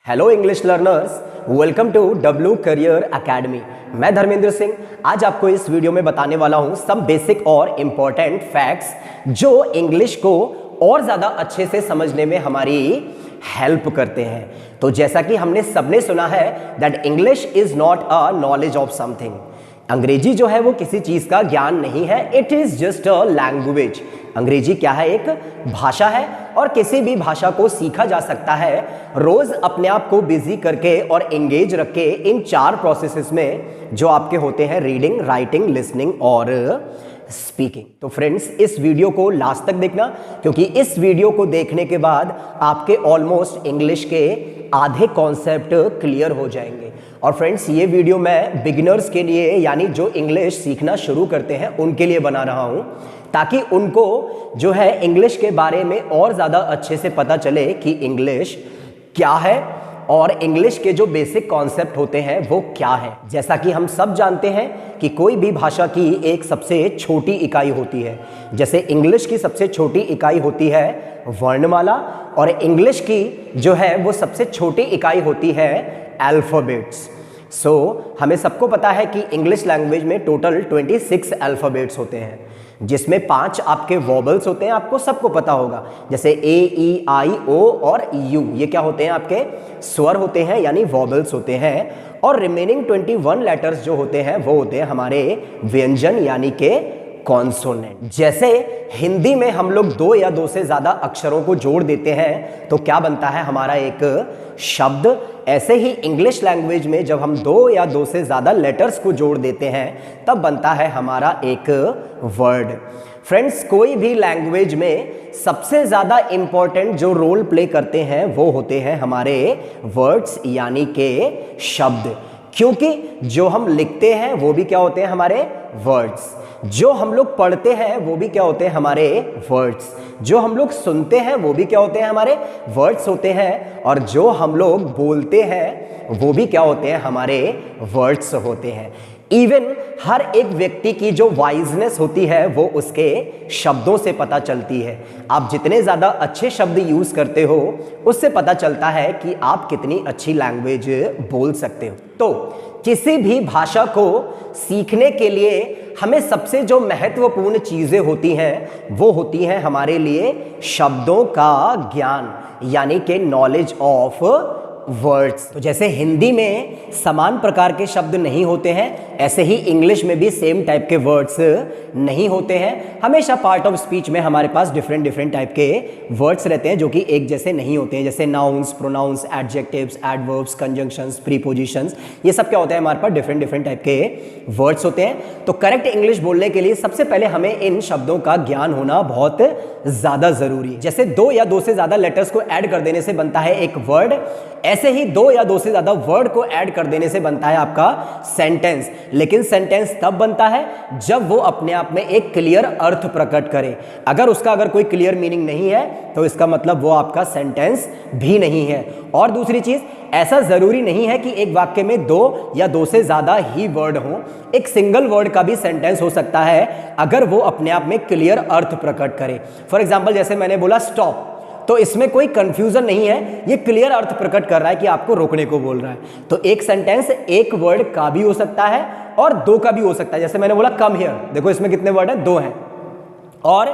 Hello English learners, welcome to W career academy. मैं धर्मेंद्र सिंह आज आपको इस वीडियो में बताने वाला हूं सम बेसिक और इम्पोर्टेंट फैक्ट्स जो इंग्लिश को और ज़्यादा अच्छे से समझने में हमारी हेल्प करते हैं। तो जैसा कि हमने सबने सुना है that English is not a knowledge of something. अंग्रेजी जो है वो किसी चीज़ का ज्ञान नहीं है, it is just a language. अंग्रेजी क्या है? एक भाषा है और किसी भी भाषा को सीखा जा सकता है रोज़ अपने आप को बिजी करके और एंगेज रख के इन 4 प्रोसेसेस में जो आपके होते हैं रीडिंग, राइटिंग, लिसनिंग और स्पीकिंग। तो फ्रेंड्स इस वीडियो को लास्ट तक देखना, क्योंकि इस वीडियो को देखने के बाद आपके ऑलमोस्ट इंग्लिश के आधे कॉन्सेप्ट क्लियर हो जाएंगे। और फ्रेंड्स ये वीडियो मैं बिगिनर्स के लिए यानी जो इंग्लिश सीखना शुरू करते हैं उनके लिए बना रहा हूं, ताकि उनको जो है इंग्लिश के बारे में और ज़्यादा अच्छे से पता चले कि इंग्लिश क्या है और इंग्लिश के जो बेसिक कॉन्सेप्ट होते हैं वो क्या है। जैसा कि हम सब जानते हैं कि कोई भी भाषा की एक सबसे छोटी इकाई होती है। जैसे इंग्लिश की सबसे छोटी इकाई होती है वर्णमाला और इंग्लिश की जो है वो सबसे छोटी इकाई होती है अल्फ़ाबेट्स। हमें सबको पता है कि इंग्लिश लैंग्वेज में टोटल 26 अल्फ़ाबेट्स होते हैं, जिसमें 5 आपके वॉबल्स होते हैं, आपको सबको पता होगा। जैसे ए, ई, आई, ओ और यू, ये क्या होते हैं? आपके स्वर होते हैं यानी वॉबल्स होते हैं। और रिमेनिंग 21 लेटर्स जो होते हैं वो होते हैं हमारे व्यंजन यानी के कॉन्सोनेंट। जैसे हिंदी में हम लोग 2 या 2 से ज़्यादा अक्षरों को जोड़ देते हैं तो क्या बनता है? हमारा एक शब्द। ऐसे ही इंग्लिश लैंग्वेज में जब हम 2 या 2 से ज़्यादा लेटर्स को जोड़ देते हैं तब बनता है हमारा एक वर्ड। फ्रेंड्स कोई भी लैंग्वेज में सबसे ज़्यादा इम्पॉर्टेंट जो रोल प्ले करते हैं वो होते हैं हमारे वर्ड्स यानी के शब्द, क्योंकि जो हम लिखते हैं वो भी क्या होते हैं? हमारे वर्ड्स। जो हम लोग पढ़ते हैं वो भी क्या होते हैं? हमारे वर्ड्स। जो हम लोग सुनते हैं वो भी क्या होते हैं? हमारे वर्ड्स होते हैं। और जो हम लोग बोलते हैं वो भी क्या होते हैं? हमारे वर्ड्स होते हैं। इवन हर एक व्यक्ति की जो वाइजनेस होती है वो उसके शब्दों से पता चलती है। आप जितने ज़्यादा अच्छे शब्द यूज़ करते हो उससे पता चलता है कि आप कितनी अच्छी लैंग्वेज बोल सकते हो। तो किसी भी भाषा को सीखने के लिए हमें सबसे जो महत्वपूर्ण चीज़ें होती हैं वो होती हैं हमारे लिए शब्दों का ज्ञान यानी कि नॉलेज ऑफ वर्ड्स। तो जैसे हिंदी में समान प्रकार के शब्द नहीं होते हैं, ऐसे ही इंग्लिश में भी सेम टाइप के वर्ड्स नहीं होते हैं। हमेशा पार्ट ऑफ स्पीच में हमारे पास डिफरेंट टाइप के वर्ड्स रहते हैं जो कि एक जैसे नहीं होते हैं। जैसे nouns, pronouns, adjectives, adverbs, conjunctions, prepositions, ये सब क्या होता है? हमारे पास डिफरेंट टाइप के वर्ड्स होते हैं। तो करेक्ट इंग्लिश बोलने के लिए सबसे पहले हमें इन शब्दों का ज्ञान होना बहुत ज़्यादा ज़रूरी है। जैसे 2 या 2 से ज़्यादा लेटर्स को ऐड कर देने से बनता है एक वर्ड, ऐसे ही 2 या 2 से ज़्यादा वर्ड को ऐड कर देने से बनता है आपका सेंटेंस। लेकिन सेंटेंस तब बनता है जब वो अपने आप में एक क्लियर अर्थ प्रकट करे। अगर कोई क्लियर मीनिंग नहीं है तो इसका मतलब वो आपका सेंटेंस भी नहीं है। और दूसरी चीज़, ऐसा ज़रूरी नहीं है कि एक वाक्य में 2 या 2 से ज़्यादा ही वर्ड हों। एक सिंगल वर्ड का भी सेंटेंस हो सकता है अगर वो अपने आप में क्लियर अर्थ प्रकट करे। फॉर एग्जाम्पल जैसे मैंने बोला स्टॉप, तो इसमें कोई कंफ्यूजन नहीं है, ये क्लियर अर्थ प्रकट कर रहा है कि आपको रोकने को बोल रहा है। तो एक सेंटेंस एक वर्ड का भी हो सकता है और 2 का भी हो सकता है। जैसे मैंने बोला कम हियर, देखो इसमें कितने वर्ड हैं? 2 हैं। और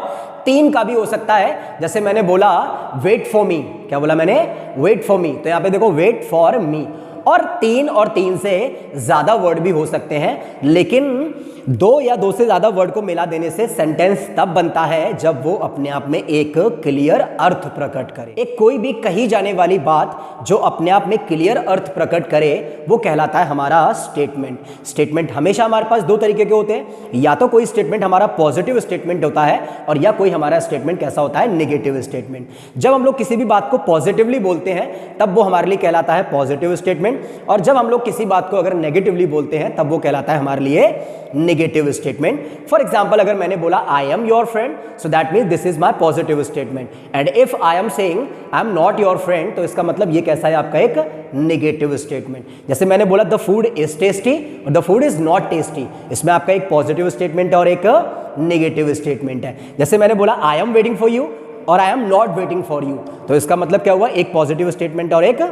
3 का भी हो सकता है। जैसे मैंने बोला वेट फॉर मी, क्या बोला मैंने? Wait for me. तो यहां पे देखो वेट फॉर मी। और 3 से ज़्यादा वर्ड भी हो सकते हैं, लेकिन 2 या 2 से ज़्यादा वर्ड को मिला देने से सेंटेंस तब बनता है जब वो अपने आप में एक क्लियर अर्थ प्रकट करे। एक कोई भी कही जाने वाली बात जो अपने आप में क्लियर अर्थ प्रकट करे वो कहलाता है हमारा स्टेटमेंट। स्टेटमेंट हमेशा हमारे पास 2 तरीके के होते हैं, या तो कोई स्टेटमेंट हमारा पॉजिटिव स्टेटमेंट होता है और या कोई हमारा स्टेटमेंट कैसा होता है? Negative statement. जब हम लोग किसी भी बात को पॉजिटिवली बोलते हैं तब वो हमारे लिए कहलाता है पॉजिटिव स्टेटमेंट, और जब हम लोग किसी बात को अगर नेगेटिवली बोलते हैं तब वो कहलाता है हमारे लिए नेगेटिव स्टेटमेंट। फॉर एग्जाम्पल अगर मैंने बोला I am your friend, so that means this is my positive statement. And if I am saying I am not your friend, तो इसका मतलब ये कैसा है? आपका एक नेगेटिव स्टेटमेंट। जैसे मैंने बोला द फूड इज टेस्टी और the food is not tasty, इसमें आपका एक पॉजिटिव स्टेटमेंट और एक नेगेटिव स्टेटमेंट है। जैसे मैंने बोला I am waiting for you और I am not waiting for you, तो इसका मतलब क्या हुआ? एक पॉजिटिव स्टेटमेंट और एक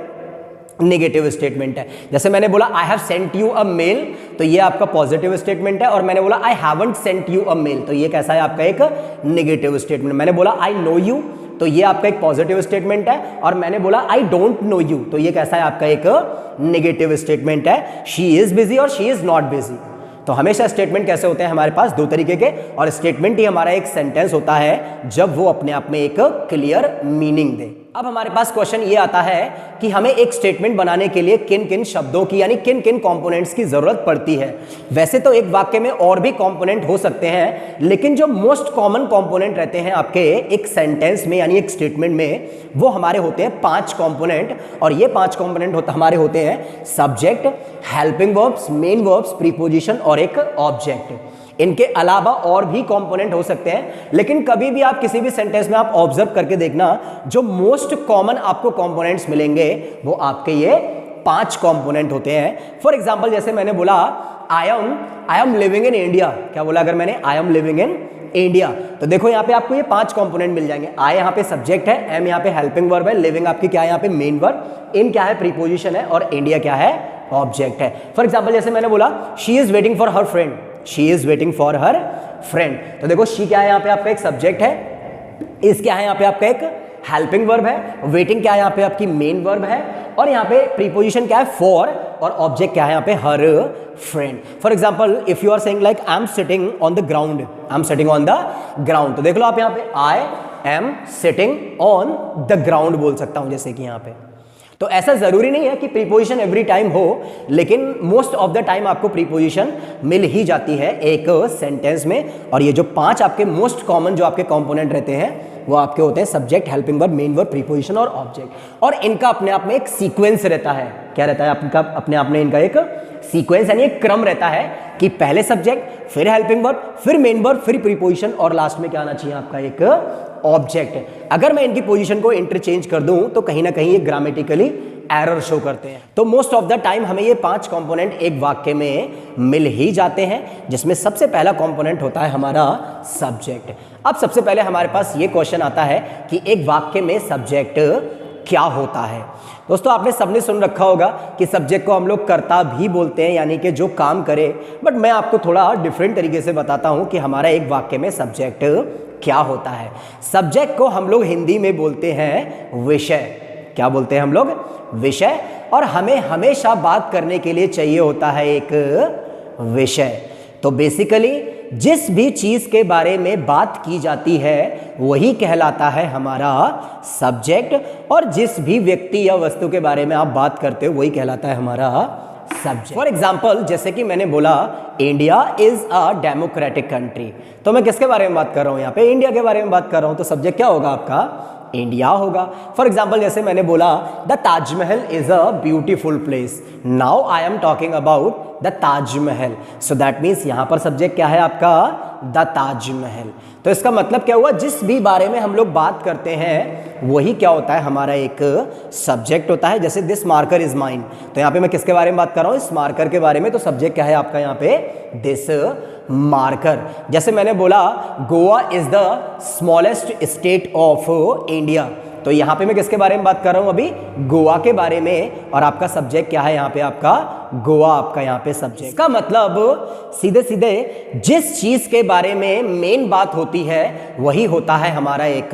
नेगेटिव स्टेटमेंट है। जैसे मैंने बोला I have sent you a mail, तो ये आपका पॉजिटिव स्टेटमेंट है। और मैंने बोला I haven't sent you a mail, तो ये कैसा है आपका एक नेगेटिव स्टेटमेंट। मैंने बोला आई नो यू, तो ये आपका एक पॉजिटिव स्टेटमेंट है। और मैंने बोला आई डोंट नो यू, तो ये कैसा है आपका एक नेगेटिव स्टेटमेंट है। शी इज बिजी और शी इज नॉट बिजी। तो हमेशा स्टेटमेंट कैसे होते हैं हमारे पास, दो तरीके के, और स्टेटमेंट ही हमारा एक सेंटेंस होता है जब वो अपने आप में एक क्लियर मीनिंग दे। अब हमारे पास क्वेश्चन ये आता है कि हमें एक स्टेटमेंट बनाने के लिए किन किन शब्दों की यानी किन किन कंपोनेंट्स की जरूरत पड़ती है। वैसे तो एक वाक्य में और भी कंपोनेंट हो सकते हैं, लेकिन जो मोस्ट कॉमन कंपोनेंट रहते हैं आपके एक सेंटेंस में यानी एक स्टेटमेंट में, वो हमारे होते हैं 5 कंपोनेंट। और ये 5 कंपोनेंट हमारे होते हैं subject, helping verbs, main verbs, preposition और एक ऑब्जेक्ट। इनके अलावा और भी कंपोनेंट हो सकते हैं, लेकिन कभी भी आप किसी भी सेंटेंस में आप ऑब्जर्व करके देखना, जो मोस्ट कॉमन आपको कंपोनेंट्स मिलेंगे वो आपके ये 5 कंपोनेंट होते हैं। फॉर एग्जांपल जैसे मैंने बोला I M living in India, क्या बोला अगर मैंने I am living in India, तो देखो यहाँ पे आपको ये 5 कंपोनेंट मिल जाएंगे। आई यहाँ पे सब्जेक्ट है, एम यहाँ पे हेल्पिंग वर्ब है, लिविंग आपकी क्या है यहाँ पे मेन वर्ब, इन क्या है प्रीपोजिशन है, और इंडिया क्या है ऑब्जेक्ट है। फॉर एग्जाम्पल जैसे मैंने बोला she is waiting for her friend, she is waiting for her friend, तो देखो शी क्या है यहाँ पे आपका एक सब्जेक्ट है, इज क्या है यहाँ पे आपका एक हेल्पिंग वर्ब है, वेटिंग क्या है यहाँ पे आपकी मेन वर्ब है, और यहाँ पे प्रीपोजिशन क्या है फॉर, और ऑब्जेक्ट क्या है यहाँ पे हर friend. For example if you are saying like I am sitting on the ground, I am sitting on the ground, तो देख लो आप यहाँ पे I am sitting on the ground बोल सकता हूं जैसे कि यहाँ पे। तो ऐसा जरूरी नहीं है कि प्रीपोजिशन एवरी टाइम हो, लेकिन मोस्ट ऑफ द टाइम आपको प्रीपोजिशन मिल ही जाती है एक सेंटेंस में। और ये जो 5 आपके मोस्ट कॉमन जो आपके कंपोनेंट रहते हैं वो आपके होते हैं subject, helping verb, main verb, preposition और ऑब्जेक्ट। और इनका अपने आप में एक सीक्वेंस रहता है। क्या रहता है आपका अपने आप में इनका एक सीक्वेंस यानी एक क्रम रहता है कि पहले सब्जेक्ट, फिर हेल्पिंग वर्ब, फिर मेन वर्ब, फिर प्रीपोजिशन और लास्ट में क्या आना चाहिए आपका एक ऑब्जेक्ट। अगर मैं इनकी पोजीशन को इंटरचेंज कर दूं तो कहीं ना कहीं ये ग्रामेटिकली एरर शो करते हैं। तो मोस्ट ऑफ द टाइम हमें ये 5 कंपोनेंट एक वाक्य में मिल ही जाते हैं, जिसमें सबसे पहला कंपोनेंट होता है हमारा सब्जेक्ट। अब सबसे पहले हमारे पास ये क्वेश्चन आता है कि एक वाक्य में सब्जेक्ट क्या होता है। दोस्तों आपने सबने सुन रखा होगा कि सब्जेक्ट को हम लोग कर्ता भी बोलते हैं, यानी कि जो काम करे, बट मैं आपको थोड़ा डिफरेंट तरीके से बताता हूं कि हमारा एक वाक्य में सब्जेक्ट क्या होता है। सब्जेक्ट को हम लोग हिंदी में बोलते हैं विषय। क्या बोलते हैं हम लोग? विषय। और हमें हमेशा बात करने के लिए चाहिए होता है एक विषय। तो बेसिकली जिस भी चीज के बारे में बात की जाती है वही कहलाता है हमारा सब्जेक्ट, और जिस भी व्यक्ति या वस्तु के बारे में आप बात करते हो वही कहलाता है हमारा सब्जेक्ट। फॉर एग्जाम्पल जैसे कि मैंने बोला India is a democratic country, तो मैं किसके बारे में बात कर रहा हूं? यहाँ पे इंडिया के बारे में बात कर रहा हूं, तो सब्जेक्ट क्या होगा आपका? इंडिया होगा। फॉर एग्जाम्पल जैसे मैंने बोला the Taj Mahal is a beautiful place, now I am talking about the Taj Mahal, so that means यहां पर सब्जेक्ट क्या है आपका? द ताजमहल। तो इसका मतलब क्या हुआ? जिस भी बारे में हम लोग बात करते हैं वही क्या होता है? हमारा एक सब्जेक्ट होता है। जैसे दिस मार्कर इज माइन, तो यहाँ पे मैं किसके बारे में बात कर रहा हूँ? इस मार्कर के बारे में। तो सब्जेक्ट क्या है आपका यहाँ पे? This marker. जैसे मैंने बोला Goa is the smallest state of India, तो यहां पे मैं किसके बारे में बात कर रहा हूं? अभी गोवा के बारे में। और आपका सब्जेक्ट क्या है यहाँ पे? आपका गोवा आपका यहाँ पे सब्जेक्ट। इसका मतलब सीधे सीधे जिस चीज के बारे में मेन बात होती है वही होता है हमारा एक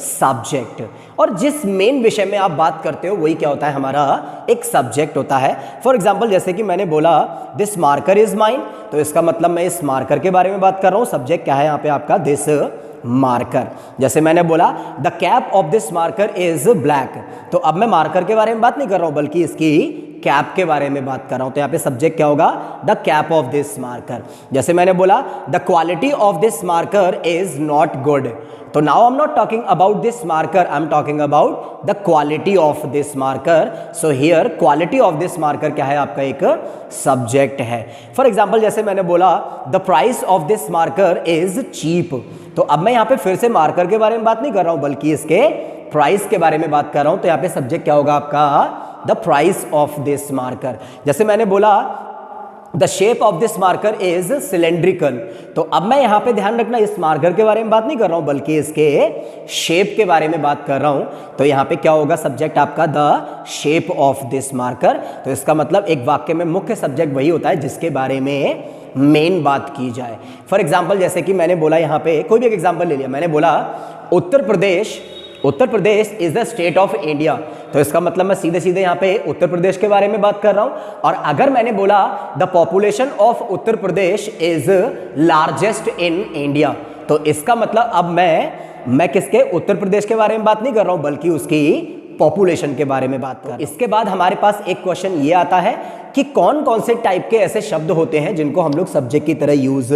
सब्जेक्ट, और जिस मेन विषय में आप बात करते हो वही क्या होता है? हमारा एक सब्जेक्ट होता है। फॉर एग्जाम्पल जैसे कि मैंने बोला दिस मार्कर इज माइन, तो इसका मतलब मैं इस मार्कर के बारे में बात कर रहा हूं। सब्जेक्ट क्या है यहाँ पे आपका? This marker. जैसे मैंने बोला the cap of this marker is black, तो अब मैं मार्कर के बारे में बात नहीं कर रहा हूं बल्कि इसकी कैप के बारे में बात कर रहा हूं। तो यहाँ पे सब्जेक्ट क्या होगा? The cap of this marker. जैसे मैंने बोला the quality of this marker is not good, तो now I am not talking about this marker, I am talking about the quality of this marker. So here quality of this marker क्या है? आपका एक subject है। For example जैसे मैंने बोला the price of this marker is cheap, तो अब मैं यहाँ पे फिर से मार्कर के बारे में बात नहीं कर रहा हूं बल्कि इसके प्राइस के बारे में बात कर रहा हूं। तो यहाँ पे सब्जेक्ट क्या होगा आपका? The price of this marker. जैसे मैंने बोला the shape of this marker is cylindrical. तो अब मैं यहां पे ध्यान रखना, इस मार्कर के बारे में बात नहीं कर रहा हूं बल्कि इसके शेप के बारे में बात कर रहा हूं। तो यहां पे क्या होगा सब्जेक्ट आपका, the shape of this marker. तो इसका मतलब एक वाक्य में मुख्य सब्जेक्ट वही होता है जिसके बारे में मेन बात की जाए। फॉर एग्जाम्पल जैसे कि मैंने बोला, यहां पे कोई भी एक एग्जाम्पल ले लिया, मैंने बोला Uttar Pradesh is the state of India. तो इसका मतलब मैं सीधे सीधे यहाँ पे उत्तर प्रदेश के बारे में बात कर रहा हूं। और अगर मैंने बोला the population of Uttar Pradesh is largest in India, तो इसका मतलब अब मैं किसके, उत्तर प्रदेश के बारे में बात नहीं कर रहा हूं बल्कि उसकी पॉपुलेशन के बारे में बात कर। इसके बाद हमारे पास एक क्वेश्चन ये आता है कि कौन कौन से टाइप के ऐसे शब्द होते हैं जिनको हम लोग सब्जेक्ट की तरह यूज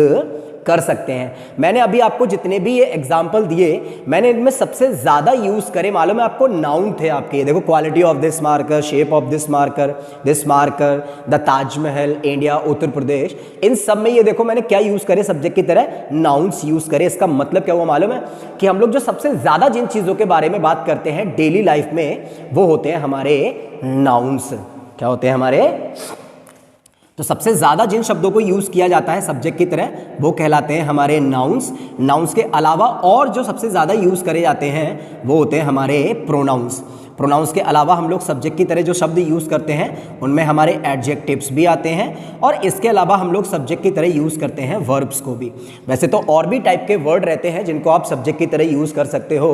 कर सकते हैं। मैंने अभी आपको जितने भी ये एग्जाम्पल दिए, मैंने इनमें सबसे ज्यादा यूज करे, मालूम है आपको, नाउन थे आपके। देखो, quality of this marker, shape of this marker, the Taj Mahal, India, Uttar Pradesh, इन सब में ये देखो मैंने क्या यूज करे, सब्जेक्ट की तरह नाउन्स यूज करे। इसका मतलब क्या हुआ मालूम है, कि हम लोग जो सबसे ज्यादा जिन चीजों के बारे में बात करते हैं डेली लाइफ में, वो होते हैं हमारे नाउन्स। क्या होते हैं हमारे? तो सबसे ज्यादा जिन शब्दों को यूज किया जाता है सब्जेक्ट की तरह वो कहलाते हैं हमारे नाउन्स। नाउन्स के अलावा और जो सबसे ज्यादा यूज करे जाते हैं वो होते हैं हमारे प्रोनाउंस। प्रोनाउंस के अलावा हम लोग सब्जेक्ट की तरह जो शब्द यूज करते हैं उनमें हमारे एडजेक्टिव्स भी आते हैं, और इसके अलावा हम लोग सब्जेक्ट की तरह यूज करते हैं वर्ब्स को भी। वैसे तो और भी टाइप के वर्ड रहते हैं जिनको आप सब्जेक्ट की तरह यूज कर सकते हो,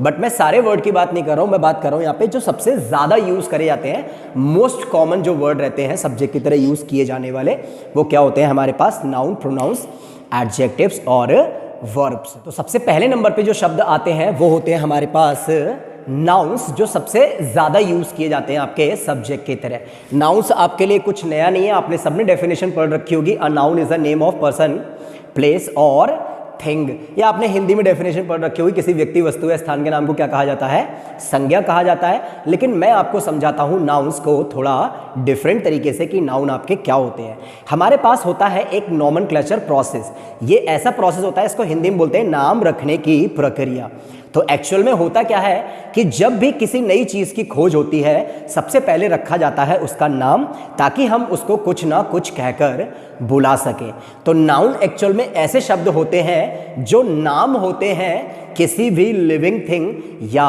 बट मैं सारे वर्ड की बात नहीं कर रहा हूं, मैं बात कर रहा हूं यहाँ पे जो सबसे ज्यादा यूज करे जाते हैं, मोस्ट कॉमन जो वर्ड रहते हैं सब्जेक्ट की तरह यूज किए जाने वाले, वो क्या होते हैं हमारे पास? नाउन, प्रोनाउंस, एडजेक्टिव्स और वर्ब्स। तो सबसे पहले नंबर पे जो शब्द आते हैं वो होते हैं हमारे पास नाउन्स, जो सबसे ज्यादा यूज किए जाते हैं आपके सब्जेक्ट की तरह। नाउन्स आपके लिए कुछ नया नहीं है, आपने सबने डेफिनेशन पढ़ रखी होगी। A noun is a name of person, place और थिंग। या आपने हिंदी में डेफिनेशन पढ़ रखी होगी, किसी व्यक्ति, वस्तु या स्थान के नाम को क्या कहा जाता है? संज्ञा कहा जाता है। लेकिन मैं आपको समझाता हूं नाउन्स को थोड़ा डिफरेंट तरीके से कि नाउन आपके क्या होते हैं। हमारे पास होता है एक नॉमेनक्लेचर प्रोसेस। ये ऐसा प्रोसेस होता है, इसको हिंदी में बोलते हैं नाम रखने की प्रक्रिया। तो एक्चुअल में होता क्या है कि जब भी किसी नई चीज की खोज होती है, सबसे पहले रखा जाता है उसका नाम, ताकि हम उसको कुछ ना कुछ कहकर बुला सके। तो नाउन एक्चुअल में ऐसे शब्द होते हैं जो नाम होते हैं किसी भी लिविंग थिंग या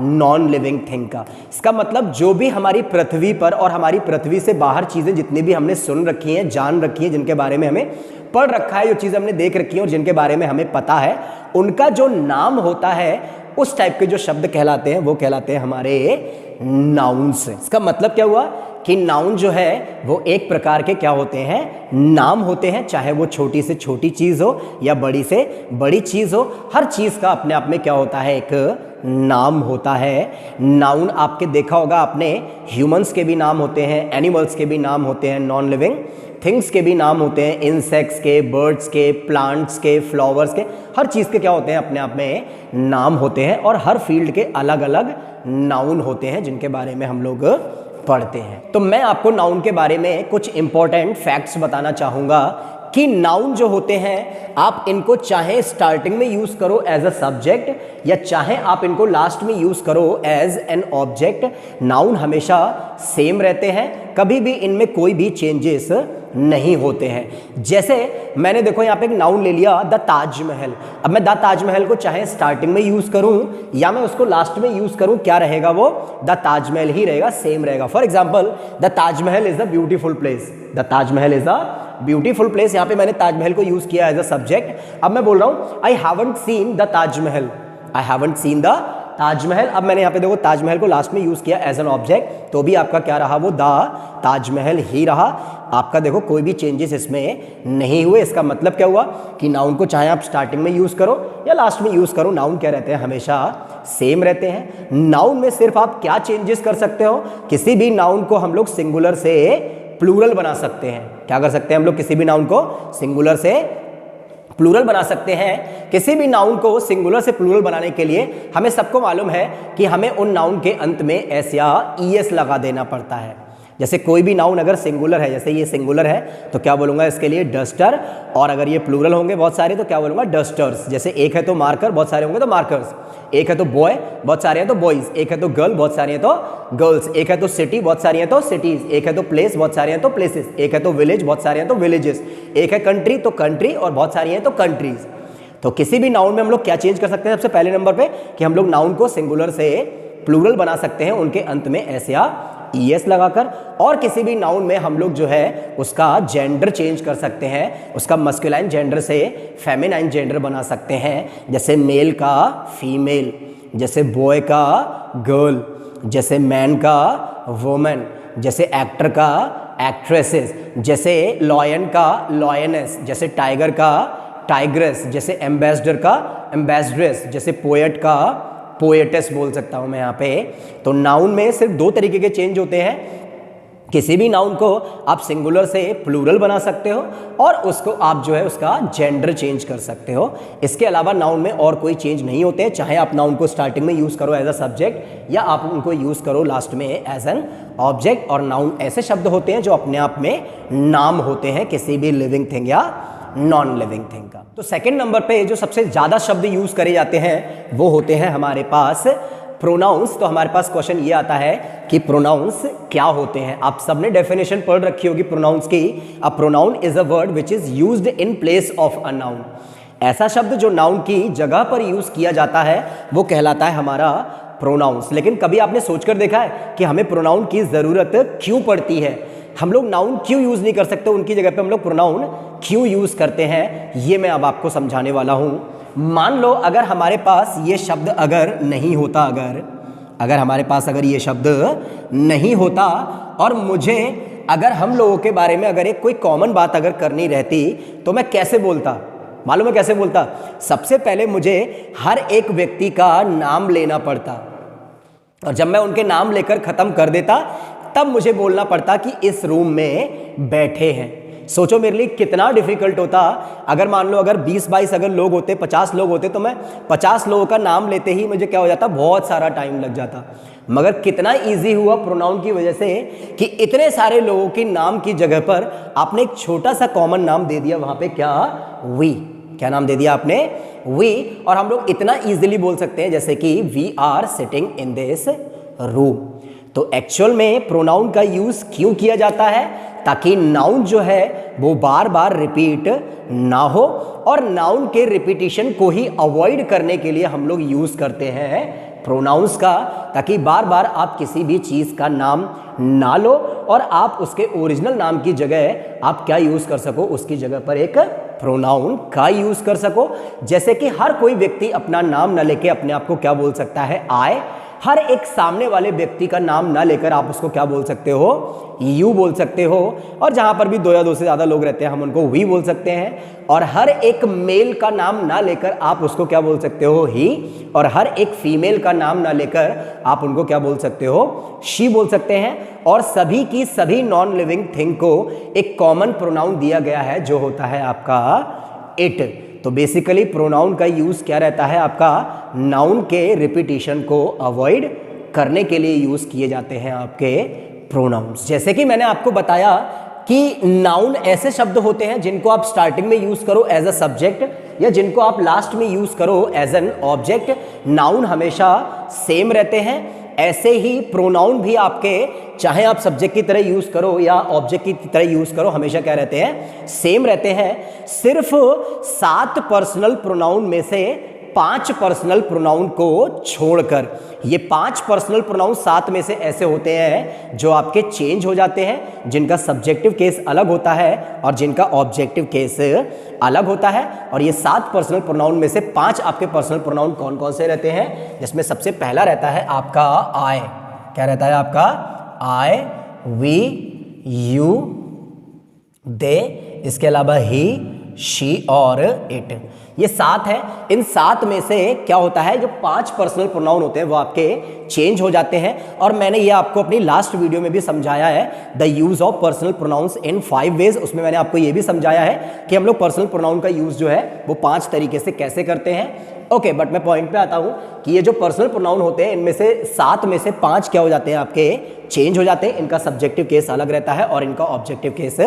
नॉन लिविंग थिंग का। इसका मतलब जो भी हमारी पृथ्वी पर और हमारी पृथ्वी से बाहर चीजें जितनी भी हमने सुन रखी हैं, जान रखी हैं, जिनके बारे में हमें पढ़ रखा है, जो चीजें हमने देख रखी हैं और जिनके बारे में हमें पता है, उनका जो नाम होता है, उस टाइप के जो शब्द कहलाते हैं वो कहलाते हैं हमारे नाउन्स। इसका मतलब क्या हुआ कि नाउन जो है वो एक प्रकार के क्या होते हैं? नाम होते हैं। चाहे वो छोटी से छोटी चीज हो या बड़ी से बड़ी चीज हो, हर चीज का अपने आप में क्या होता है? एक नाम होता है। नाउन आपके देखा होगा आपने, ह्यूमंस के भी नाम होते हैं, एनिमल्स के भी नाम होते हैं, नॉन लिविंग थिंग्स के भी नाम होते हैं, इंसेक्ट्स के, बर्ड्स के, प्लांट्स के, फ्लावर्स के, हर चीज़ के क्या होते हैं? अपने आप में नाम होते हैं। और हर फील्ड के अलग अलग नाउन होते हैं जिनके बारे में हम लोग पढ़ते हैं। तो मैं आपको नाउन के बारे में कुछ इंपॉर्टेंट फैक्ट्स बताना चाहूँगा कि नाउन जो होते हैं, आप इनको चाहे स्टार्टिंग में यूज करो एज अ सब्जेक्ट या चाहे आप इनको लास्ट में यूज करो एज एन ऑब्जेक्ट, नाउन हमेशा सेम रहते हैं, कभी भी इनमें कोई भी चेंजेस नहीं होते हैं। जैसे मैंने देखो यहाँ पे एक नाउन ले लिया, द ताजमहल। अब मैं द ताजमहल को चाहे स्टार्टिंग में यूज करूं या मैं उसको लास्ट में यूज करूं, क्या रहेगा? वो द ताजमहल ही रहेगा, सेम रहेगा। For example, the Taj Mahal is the beautiful place. The Taj Mahal is the beautiful place. यहाँ पे मैंने ताजमहल को यूज किया एज अ सब्जेक्ट। अब मैं बोल रहा हूं I haven't seen the Taj Mahal, I haven't seen the Taj Mahal. अब मैंने यहाँ पे देखो ताजमहल को लास्ट में यूज किया एज एन ऑब्जेक्ट, तो भी आपका क्या रहा? वो द ताजमहल ही रहा। आपका देखो कोई भी चेंजेस इसमें नहीं हुए। इसका मतलब क्या हुआ कि नाउन को चाहे आप स्टार्टिंग में यूज करो या लास्ट में यूज करो, नाउन क्या रहते हैं? हमेशा सेम रहते हैं। नाउन में सिर्फ आप क्या चेंजेस कर सकते हो? किसी भी नाउन को हम लोग सिंगुलर से प्लूरल बना सकते हैं। क्या कर सकते हैं हम लोग? किसी भी नाउन को सिंगुलर से प्लूरल बना सकते हैं। किसी भी नाउन को सिंगुलर से प्लूरल बनाने के लिए हमें सबको मालूम है कि हमें उन नाउन के अंत में एस या ईएस लगा देना पड़ता है। जैसे कोई भी नाउन अगर सिंगुलर है, जैसे ये सिंगुलर है तो क्या बोलूँगा इसके लिए डस्टर, और अगर ये प्लूरल होंगे बहुत सारे तो क्या बोलूँगा डस्टर्स। जैसे एक है तो मार्कर, बहुत सारे होंगे तो मार्कर्स। एक है तो बॉय, बहुत सारे हैं तो बॉयज़। एक है तो गर्ल, बहुत सारे हैं तो गर्ल्स। एक है तो सिटी, बहुत सारी हैं तो सिटीज़। एक है तो प्लेस, बहुत सारे हैं तो प्लेसेस। एक है तो विलेज, बहुत सारे हैं तो विलेजेस। एक है कंट्री तो कंट्री, और बहुत सारी हैं तो कंट्रीज़। तो किसी भी नाउन में हम लोग क्या चेंज कर सकते हैं सबसे पहले नंबर पे, कि हम लोग नाउन को सिंगुलर से प्लूरल बना सकते हैं उनके अंत में एस या ईएस लगाकर। और किसी भी नाउन में हम लोग जो है उसका जेंडर चेंज कर सकते हैं, उसका मस्कुलाइन जेंडर से फेमिनाइन जेंडर बना सकते हैं। जैसे मेल का फीमेल, जैसे बॉय का गर्ल, जैसे मैन का वुमेन, जैसे एक्टर का एक्ट्रेसेस, जैसे लॉयन का लॉयनेस, जैसे टाइगर का टाइग्रेस, जैसे एम्बेसडर का एम्बेसड्रेस, जैसे पोएट का पोएटेस बोल सकता हूं मैं यहाँ पे। तो नाउन में सिर्फ दो तरीके के चेंज होते हैं। किसी भी नाउन को आप सिंगुलर से प्लूरल बना सकते हो, और उसको आप जो है उसका जेंडर चेंज कर सकते हो। इसके अलावा नाउन में और कोई चेंज नहीं होते हैं, चाहे आप नाउन को स्टार्टिंग में यूज़ करो एज अ सब्जेक्ट, या आप उनको यूज़ करो लास्ट में एज एन ऑब्जेक्ट। और नाउन ऐसे शब्द होते हैं जो अपने आप में नाम होते हैं किसी भी लिविंग थिंग या नॉन लिविंग थिंग का। तो सेकंड नंबर पे जो सबसे ज़्यादा शब्द यूज़ करे जाते हैं वो होते हैं हमारे पास प्रोनाउंस। तो हमारे पास क्वेश्चन ये आता है कि प्रोनाउंस क्या होते हैं। आप सबने डेफिनेशन पढ़ रखी होगी प्रोनाउंस की। A pronoun is a word which is used in place of a noun. ऐसा शब्द जो नाउन की जगह पर यूज किया जाता है वो कहलाता है हमारा प्रोनाउंस। लेकिन कभी आपने सोचकर देखा है कि हमें प्रोनाउन की ज़रूरत क्यों पड़ती है? हम लोग नाउन क्यों यूज़ नहीं कर सकते, उनकी जगह पे हम लोग प्रोनाउन क्यों यूज़ करते हैं, ये मैं अब आपको समझाने वाला हूँ। मान लो अगर हमारे पास ये शब्द अगर नहीं होता, अगर हमारे पास अगर ये शब्द नहीं होता, और मुझे अगर हम लोगों के बारे में अगर एक कोई कॉमन बात अगर करनी रहती तो मैं कैसे बोलता? मालूम है कैसे बोलता? सबसे पहले मुझे हर एक व्यक्ति का नाम लेना पड़ता, और जब मैं उनके नाम लेकर ख़त्म कर देता तब मुझे बोलना पड़ता कि इस रूम में बैठे हैं। सोचो मेरे लिए कितना डिफिकल्ट होता। अगर मान लो अगर 20-22 अगर लोग होते, 50 लोग होते, तो मैं 50 लोगों का नाम लेते ही मुझे क्या हो जाता, बहुत सारा टाइम लग जाता। मगर कितना इजी हुआ प्रोनाउन की वजह से कि इतने सारे लोगों के नाम की जगह पर आपने एक छोटा सा कॉमन नाम दे दिया। वहाँ पे क्या, वी। क्या नाम दे दिया आपने? वी। और हम लोग इतना ईजिली बोल सकते हैं जैसे कि we are sitting in this room. तो एक्चुअल में प्रोनाउन का यूज़ क्यों किया जाता है? ताकि नाउन जो है वो बार बार रिपीट ना हो, और नाउन के रिपीटिशन को ही अवॉइड करने के लिए हम लोग यूज़ करते हैं प्रोनाउंस का, ताकि बार बार आप किसी भी चीज़ का नाम ना लो और आप उसके ओरिजिनल नाम की जगह आप क्या यूज़ कर सको, उसकी जगह पर एक प्रोनाउन का यूज़ कर सको। जैसे कि हर कोई व्यक्ति अपना नाम ना लेके अपने आप को क्या बोल सकता है, आई। हर एक सामने वाले व्यक्ति का नाम ना लेकर आप उसको क्या बोल सकते हो, यू बोल सकते हो। और जहाँ पर भी दो या दो से ज़्यादा लोग रहते हैं हम उनको वी बोल सकते हैं। और हर एक मेल का नाम ना लेकर आप उसको क्या बोल सकते हो, ही। और हर एक फीमेल का नाम ना लेकर आप उनको क्या बोल सकते हो, शी बोल सकते हैं। और सभी की सभी नॉन लिविंग थिंग को एक कॉमन प्रोनाउन दिया गया है जो होता है आपका इट। तो बेसिकली प्रोनाउन का यूज़ क्या रहता है आपका, नाउन के रिपीटिशन को अवॉइड करने के लिए यूज़ किए जाते हैं आपके प्रोनाउंस। जैसे कि मैंने आपको बताया कि नाउन ऐसे शब्द होते हैं जिनको आप स्टार्टिंग में यूज़ करो एज अ सब्जेक्ट, या जिनको आप लास्ट में यूज़ करो एज एन ऑब्जेक्ट। नाउन हमेशा सेम रहते हैं। ऐसे ही प्रोनाउन भी आपके चाहे आप सब्जेक्ट की तरह यूज़ करो या ऑब्जेक्ट की तरह यूज़ करो, हमेशा क्या रहते हैं, सेम रहते हैं। सिर्फ 7 पर्सनल प्रोनाउन में से 5 पर्सनल प्रोनाउन को छोड़कर। ये 5 पर्सनल प्रोनाउन 7 में से ऐसे होते हैं जो आपके चेंज हो जाते हैं, जिनका सब्जेक्टिव केस अलग होता है और जिनका ऑब्जेक्टिव केस अलग होता है। और ये 7 पर्सनल प्रोनाउन में से 5 आपके पर्सनल प्रोनाउन कौन कौन से रहते हैं, जिसमें सबसे पहला रहता है आपका आई। क्या रहता है आपका, आई, वी, यू, दे, इसके अलावा ही, शी और इट। ये 7 है। इन 7 में से क्या होता है, जो 5 पर्सनल प्रोनाउन होते हैं वो आपके चेंज हो जाते हैं। और मैंने ये आपको अपनी लास्ट वीडियो में भी समझाया है, the use of personal pronouns in 5 ways. उसमें मैंने आपको ये भी समझाया है कि हम लोग पर्सनल प्रोनाउन का यूज़ जो है वो 5 तरीके से कैसे करते हैं। ओके, बट मैं पॉइंट पे आता हूं कि ये जो पर्सनल प्रोनाउन होते हैं इनमें से 7 में से 5 क्या हो जाते हैं, आपके चेंज हो जाते हैं। इनका सब्जेक्टिव केस अलग रहता है और इनका ऑब्जेक्टिव केस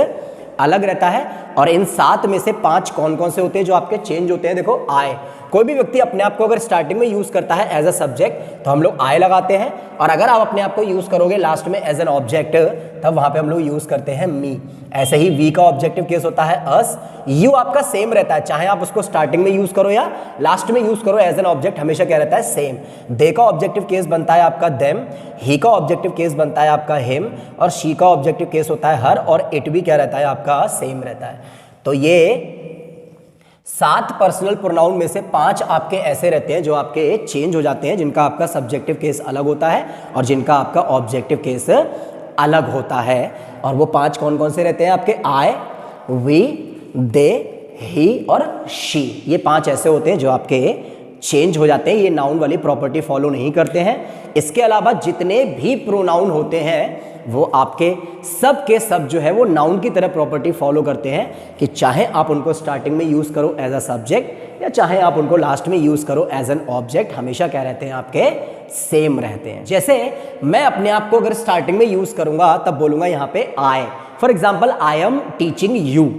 अलग रहता है। और इन 7 में से 5 कौन कौन से होते हैं जो आपके चेंज होते हैं? देखो, आए, कोई भी व्यक्ति अपने आप को अगर स्टार्टिंग में यूज करता है एज अ सब्जेक्ट तो हम लोग आए लगाते हैं, और अगर आप अपने आप को यूज करोगे लास्ट में एज एन ऑब्जेक्ट तब वहां पे हम लोग यूज करते हैं मी। ऐसे ही वी का ऑब्जेक्टिव केस होता है अस। यू आपका सेम रहता है, चाहे आप उसको स्टार्टिंग में यूज करो या लास्ट में यूज करो एज एन ऑब्जेक्ट, हमेशा क्या रहता है? सेम। दे का ऑब्जेक्टिव केस बनता है आपका देम, ही का ऑब्जेक्टिव केस बनता है आपका हिम, और शी का ऑब्जेक्टिव केस होता है हर, और इट भी क्या रहता है? आपका सेम रहता है। तो ये 7 पर्सनल प्रोनाउन में से 5 आपके ऐसे रहते हैं जो आपके चेंज हो जाते हैं, जिनका आपका सब्जेक्टिव केस अलग होता है और जिनका आपका ऑब्जेक्टिव केस अलग होता है। और वो 5 कौन कौन से रहते हैं आपके? आई, वी, दे, ही और शी। ये 5 ऐसे होते हैं जो आपके चेंज हो जाते हैं, ये नाउन वाली प्रॉपर्टी फॉलो नहीं करते हैं। इसके अलावा जितने भी प्रोनाउन होते हैं वो आपके सब के सब जो है वो नाउन की तरह प्रॉपर्टी फॉलो करते हैं कि चाहे आप उनको स्टार्टिंग में यूज करो एज अ सब्जेक्ट या चाहे आप उनको लास्ट में यूज करो एज एन ऑब्जेक्ट, हमेशा क्या रहते हैं? आपके सेम रहते हैं। जैसे मैं अपने आप को अगर स्टार्टिंग में यूज करूंगा तब बोलूंगा यहाँ पे I. For example, I am teaching you.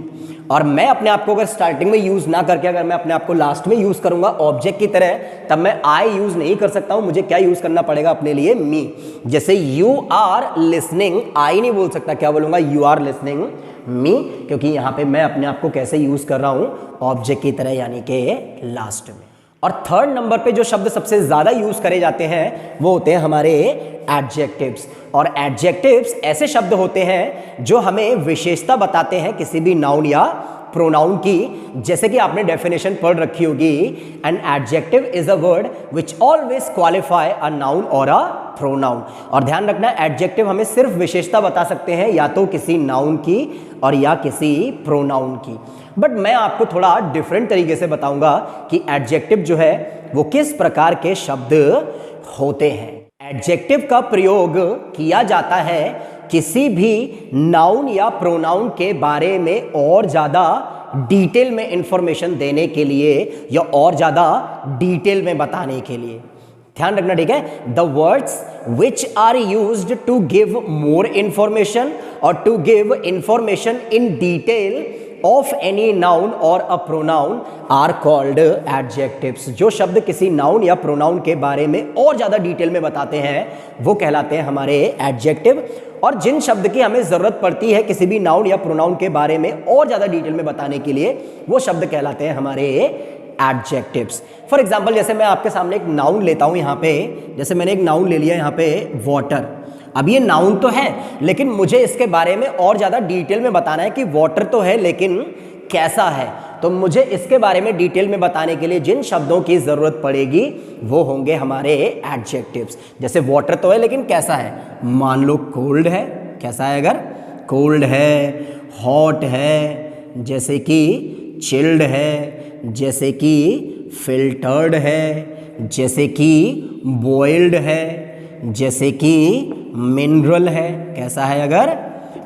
और मैं अपने आप को अगर स्टार्टिंग में यूज ना करके अगर मैं अपने आप को लास्ट में यूज करूंगा ऑब्जेक्ट की तरह, तब मैं आई यूज नहीं कर सकता हूं। मुझे क्या यूज करना पड़ेगा अपने लिए? मी। जैसे यू आर लिसनिंग, आई नहीं बोल सकता, क्या बोलूंगा? यू आर लिसनिंग मी, क्योंकि यहां पे मैं अपने आप को कैसे यूज कर रहा हूं? ऑब्जेक्ट की तरह, यानी कि लास्ट में। और थर्ड नंबर पे जो शब्द सबसे ज्यादा यूज करे जाते हैं वो होते हैं हमारे एडजेक्टिव्स। और एडजेक्टिव्स ऐसे शब्द होते हैं जो हमें विशेषता बताते हैं किसी भी नाउन या प्रोनाउन की। जैसे कि आपने डेफिनेशन पढ़ रखी होगी, an adjective is a word which always qualify a noun और अ प्रोनाउन। और ध्यान रखना, एडजेक्टिव हमें सिर्फ विशेषता बता सकते हैं या तो किसी नाउन की और या किसी प्रोनाउन की। बट मैं आपको थोड़ा डिफरेंट तरीके से बताऊंगा कि एडजेक्टिव जो है वो किस प्रकार के शब्द होते हैं। एडजेक्टिव का प्रयोग किया जाता है किसी भी नाउन या प्रोनाउन के बारे में और ज्यादा डिटेल में इंफॉर्मेशन देने के लिए या और ज्यादा डिटेल में बताने के लिए। ध्यान रखना, ठीक है? The words which are used to give more information और to give information in detail of any noun और a pronoun are called adjectives. जो शब्द किसी नाउन या प्रोनाउन के बारे में और ज्यादा डिटेल में बताते हैं वो कहलाते हैं हमारे एडजेक्टिव। और जिन शब्द की हमें जरूरत पड़ती है किसी भी नाउन या प्रोनाउन के बारे में और ज्यादा डिटेल में बताने के लिए वो शब्द कहलाते हैं हमारे एडजेक्टिव्स। फॉर एग्जाम्पल, जैसे मैं आपके सामने एक नाउन लेता हूं यहाँ पे, जैसे मैंने एक नाउन ले लिया यहाँ पे वाटर। अब ये नाउन तो है लेकिन मुझे इसके बारे में और ज्यादा डिटेल में बताना है कि वाटर तो है लेकिन कैसा है। तो मुझे इसके बारे में डिटेल में बताने के लिए जिन शब्दों की जरूरत पड़ेगी वो होंगे हमारे एडजेक्टिव्स। जैसे वाटर तो है लेकिन कैसा है? मान लो कोल्ड है, कैसा है? अगर कोल्ड है, हॉट है, जैसे कि चिल्ड है, जैसे कि फिल्टर्ड है, जैसे कि बॉइल्ड है, जैसे कि मिनरल है, कैसा है? अगर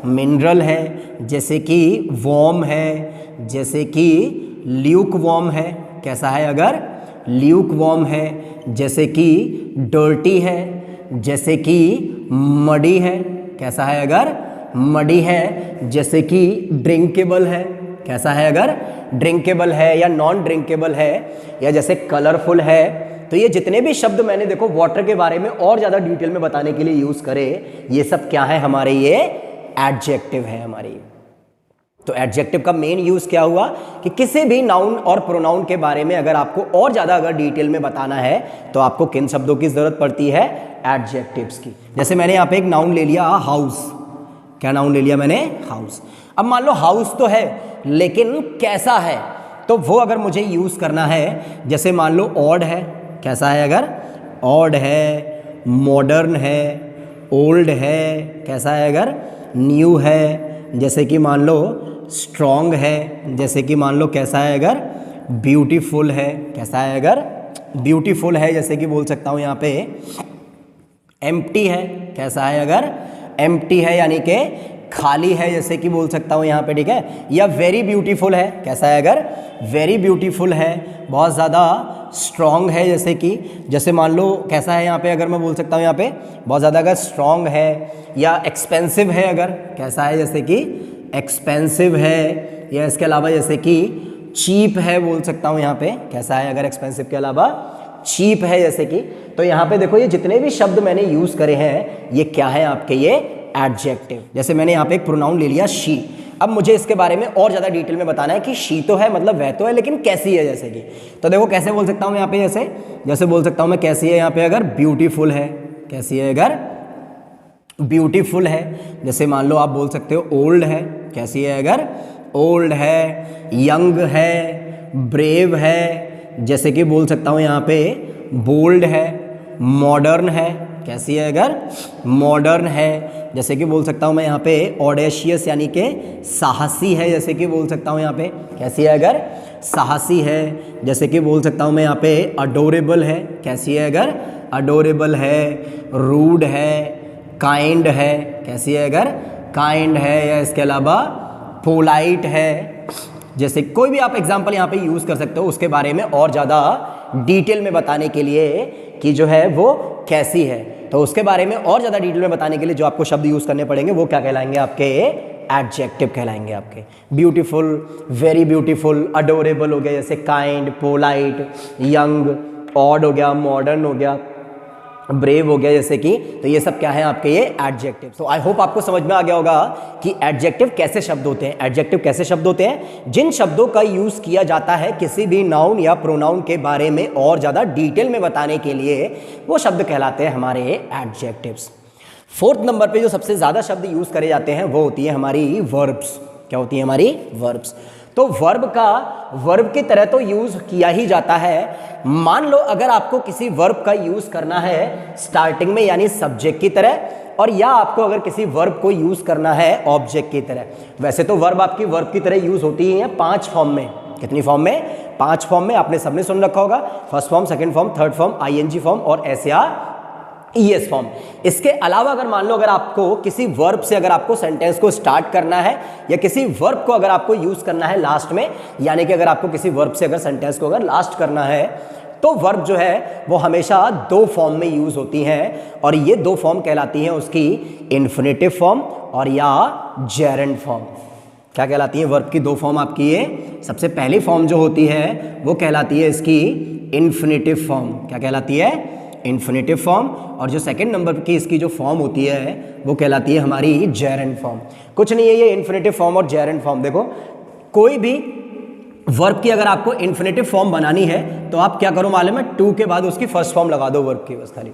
मिनरल है, जैसे कि वॉर्म है, जैसे कि ल्यूक वॉर्म है, कैसा है? अगर ल्यूक वॉर्म है, जैसे कि डर्टी है, जैसे कि मडी है, कैसा है? अगर मडी है, जैसे कि ड्रिंकेबल है, कैसा है? अगर ड्रिंकेबल है या नॉन ड्रिंकेबल है, या जैसे कलरफुल है। तो ये जितने भी शब्द मैंने देखो वाटर के बारे में और ज्यादा डिटेल में बताने के लिए यूज करे, ये सब क्या है? हमारे ये एडजेक्टिव है हमारी। तो एडजेक्टिव का मेन यूज क्या हुआ कि किसी भी नाउन और प्रोनाउन के बारे में अगर आपको और ज्यादा अगर डिटेल में बताना है तो आपको किन शब्दों की जरूरत पड़ती है? एडजेक्टिव्स की। जैसे मैंने यहाँ पे एक नाउन ले लिया हाउस। क्या नाउन ले लिया मैंने? हाउस। अब मान लो हाउस तो है लेकिन कैसा है, तो वो अगर मुझे यूज करना है, जैसे मान लो ऑड है, कैसा है? अगर ऑड है, मॉडर्न है, ओल्ड है, कैसा है? अगर न्यू है, जैसे कि मान लो स्ट्रॉन्ग है, जैसे कि मान लो कैसा है? अगर ब्यूटीफुल है, कैसा है? अगर ब्यूटीफुल है, जैसे कि बोल सकता हूँ यहाँ पे एम्प्टी है, कैसा है? अगर एम्प्टी है, यानी कि खाली है जैसे कि बोल सकता हूँ यहाँ पे, ठीक है। या वेरी ब्यूटीफुल है, कैसा है अगर वेरी ब्यूटीफुल है, बहुत ज़्यादा स्ट्रॉन्ग है जैसे मान लो कैसा है यहाँ पे, अगर मैं बोल सकता हूँ यहाँ पे बहुत ज़्यादा अगर स्ट्रॉन्ग है। या एक्सपेंसिव है, अगर कैसा है जैसे कि एक्सपेंसिव है। या इसके अलावा जैसे कि चीप है बोल सकता हूँ यहाँ पे, कैसा है अगर एक्सपेंसिव के अलावा चीप है जैसे कि। तो यहाँ पे देखो ये जितने भी शब्द मैंने यूज करे हैं ये क्या है आपके, ये एडजेक्टिव। जैसे मैंने यहाँ पे एक प्रोनाउन ले लिया शी। अब मुझे इसके बारे में और ज्यादा डिटेल में बताना है कि शी तो है मतलब वह तो है, लेकिन कैसी है जैसे कि। तो देखो कैसे बोल सकता हूँ यहाँ पे, जैसे बोल सकता हूँ मैं कैसी है यहाँ पे, अगर ब्यूटीफुल है, कैसी है अगर ब्यूटीफुल है। जैसे मान लो आप बोल सकते हो ओल्ड है, कैसी है अगर ओल्ड है। यंग है, ब्रेव है, जैसे कि बोल सकता हूँ यहाँ पे बोल्ड है। मॉडर्न है, कैसी है अगर मॉडर्न है। जैसे कि बोल सकता हूँ मैं यहाँ पे ऑडेशियस यानी कि साहसी है, जैसे कि बोल सकता हूँ यहाँ पे कैसी है अगर साहसी है। जैसे कि बोल सकता हूँ मैं यहाँ पे अडोरेबल है, कैसी है अगर अडोरेबल है। रूड है, काइंड है, कैसी है अगर काइंड है। या इसके अलावा पोलाइट है। जैसे कोई भी आप एग्जांपल यहाँ पे यूज कर सकते हो उसके बारे में और ज़्यादा डिटेल में बताने के लिए कि जो है वो कैसी है। तो उसके बारे में और ज़्यादा डिटेल में बताने के लिए जो आपको शब्द यूज करने पड़ेंगे वो क्या कहलाएंगे, आपके एडजेक्टिव कहलाएंगे आपके। ब्यूटीफुल, वेरी ब्यूटीफुल, अडोरेबल हो गया, जैसे काइंड, पोलाइट, यंग, ऑड हो गया, मॉडर्न हो गया, ब्रेव हो गया जैसे कि। तो ये सब क्या है आपके, ये एडजेक्टिव। तो आई होप आपको समझ में आ गया होगा कि एडजेक्टिव कैसे शब्द होते हैं। एडजेक्टिव कैसे शब्द होते हैं, जिन शब्दों का यूज किया जाता है किसी भी नाउन या प्रोनाउन के बारे में और ज्यादा डिटेल में बताने के लिए, वो शब्द कहलाते हैं हमारे एडजेक्टिव्स। फोर्थ नंबर पे जो सबसे ज्यादा शब्द यूज करे जाते हैं वो होती है हमारी वर्ब्स। क्या होती है हमारी वर्ब्स। तो वर्ब की तरह तो यूज किया ही जाता है। मान लो अगर आपको किसी वर्ब का यूज करना है स्टार्टिंग में यानी सब्जेक्ट की तरह, और या आपको अगर किसी वर्ब को यूज करना है ऑब्जेक्ट की तरह। वैसे तो वर्ब आपकी वर्ब की तरह यूज होती है 5 फॉर्म में। कितनी फॉर्म में, 5 फॉर्म में। आपने सबने सुन रखा होगा, first form, second form, third form, ING form और एस फॉर्म। इसके अलावा अगर मान लो अगर आपको किसी वर्ब से अगर आपको सेंटेंस को स्टार्ट करना है या किसी वर्ब को अगर आपको यूज करना है लास्ट में, यानी कि अगर आपको किसी वर्ब से अगर सेंटेंस को अगर लास्ट करना है, तो वर्ब जो है वो हमेशा 2 फॉर्म में यूज होती हैं। और ये 2 फॉर्म कहलाती हैं उसकी इन्फिनेटिव फॉर्म और या जेरेंड फॉर्म। क्या कहलाती है वर्ब की 2 फॉर्म आपकी, ये सबसे पहली फॉर्म जो होती है वो कहलाती है इसकी इन्फिनेटिव फॉर्म। क्या कहलाती है, इन्फिनेटिव फॉर्म। और जो सेकंड नंबर की इसकी जो फॉर्म होती है वो कहलाती है हमारी जेरेंड फॉर्म। कुछ नहीं है ये इन्फिनेटिव फॉर्म और जेरेंड फॉर्म। देखो कोई भी वर्ब की अगर आपको इन्फिनेटिव फॉर्म बनानी है तो आप क्या करो मालूम है, टू के बाद उसकी फर्स्ट फॉर्म लगा दो वर्ब की बस खाली।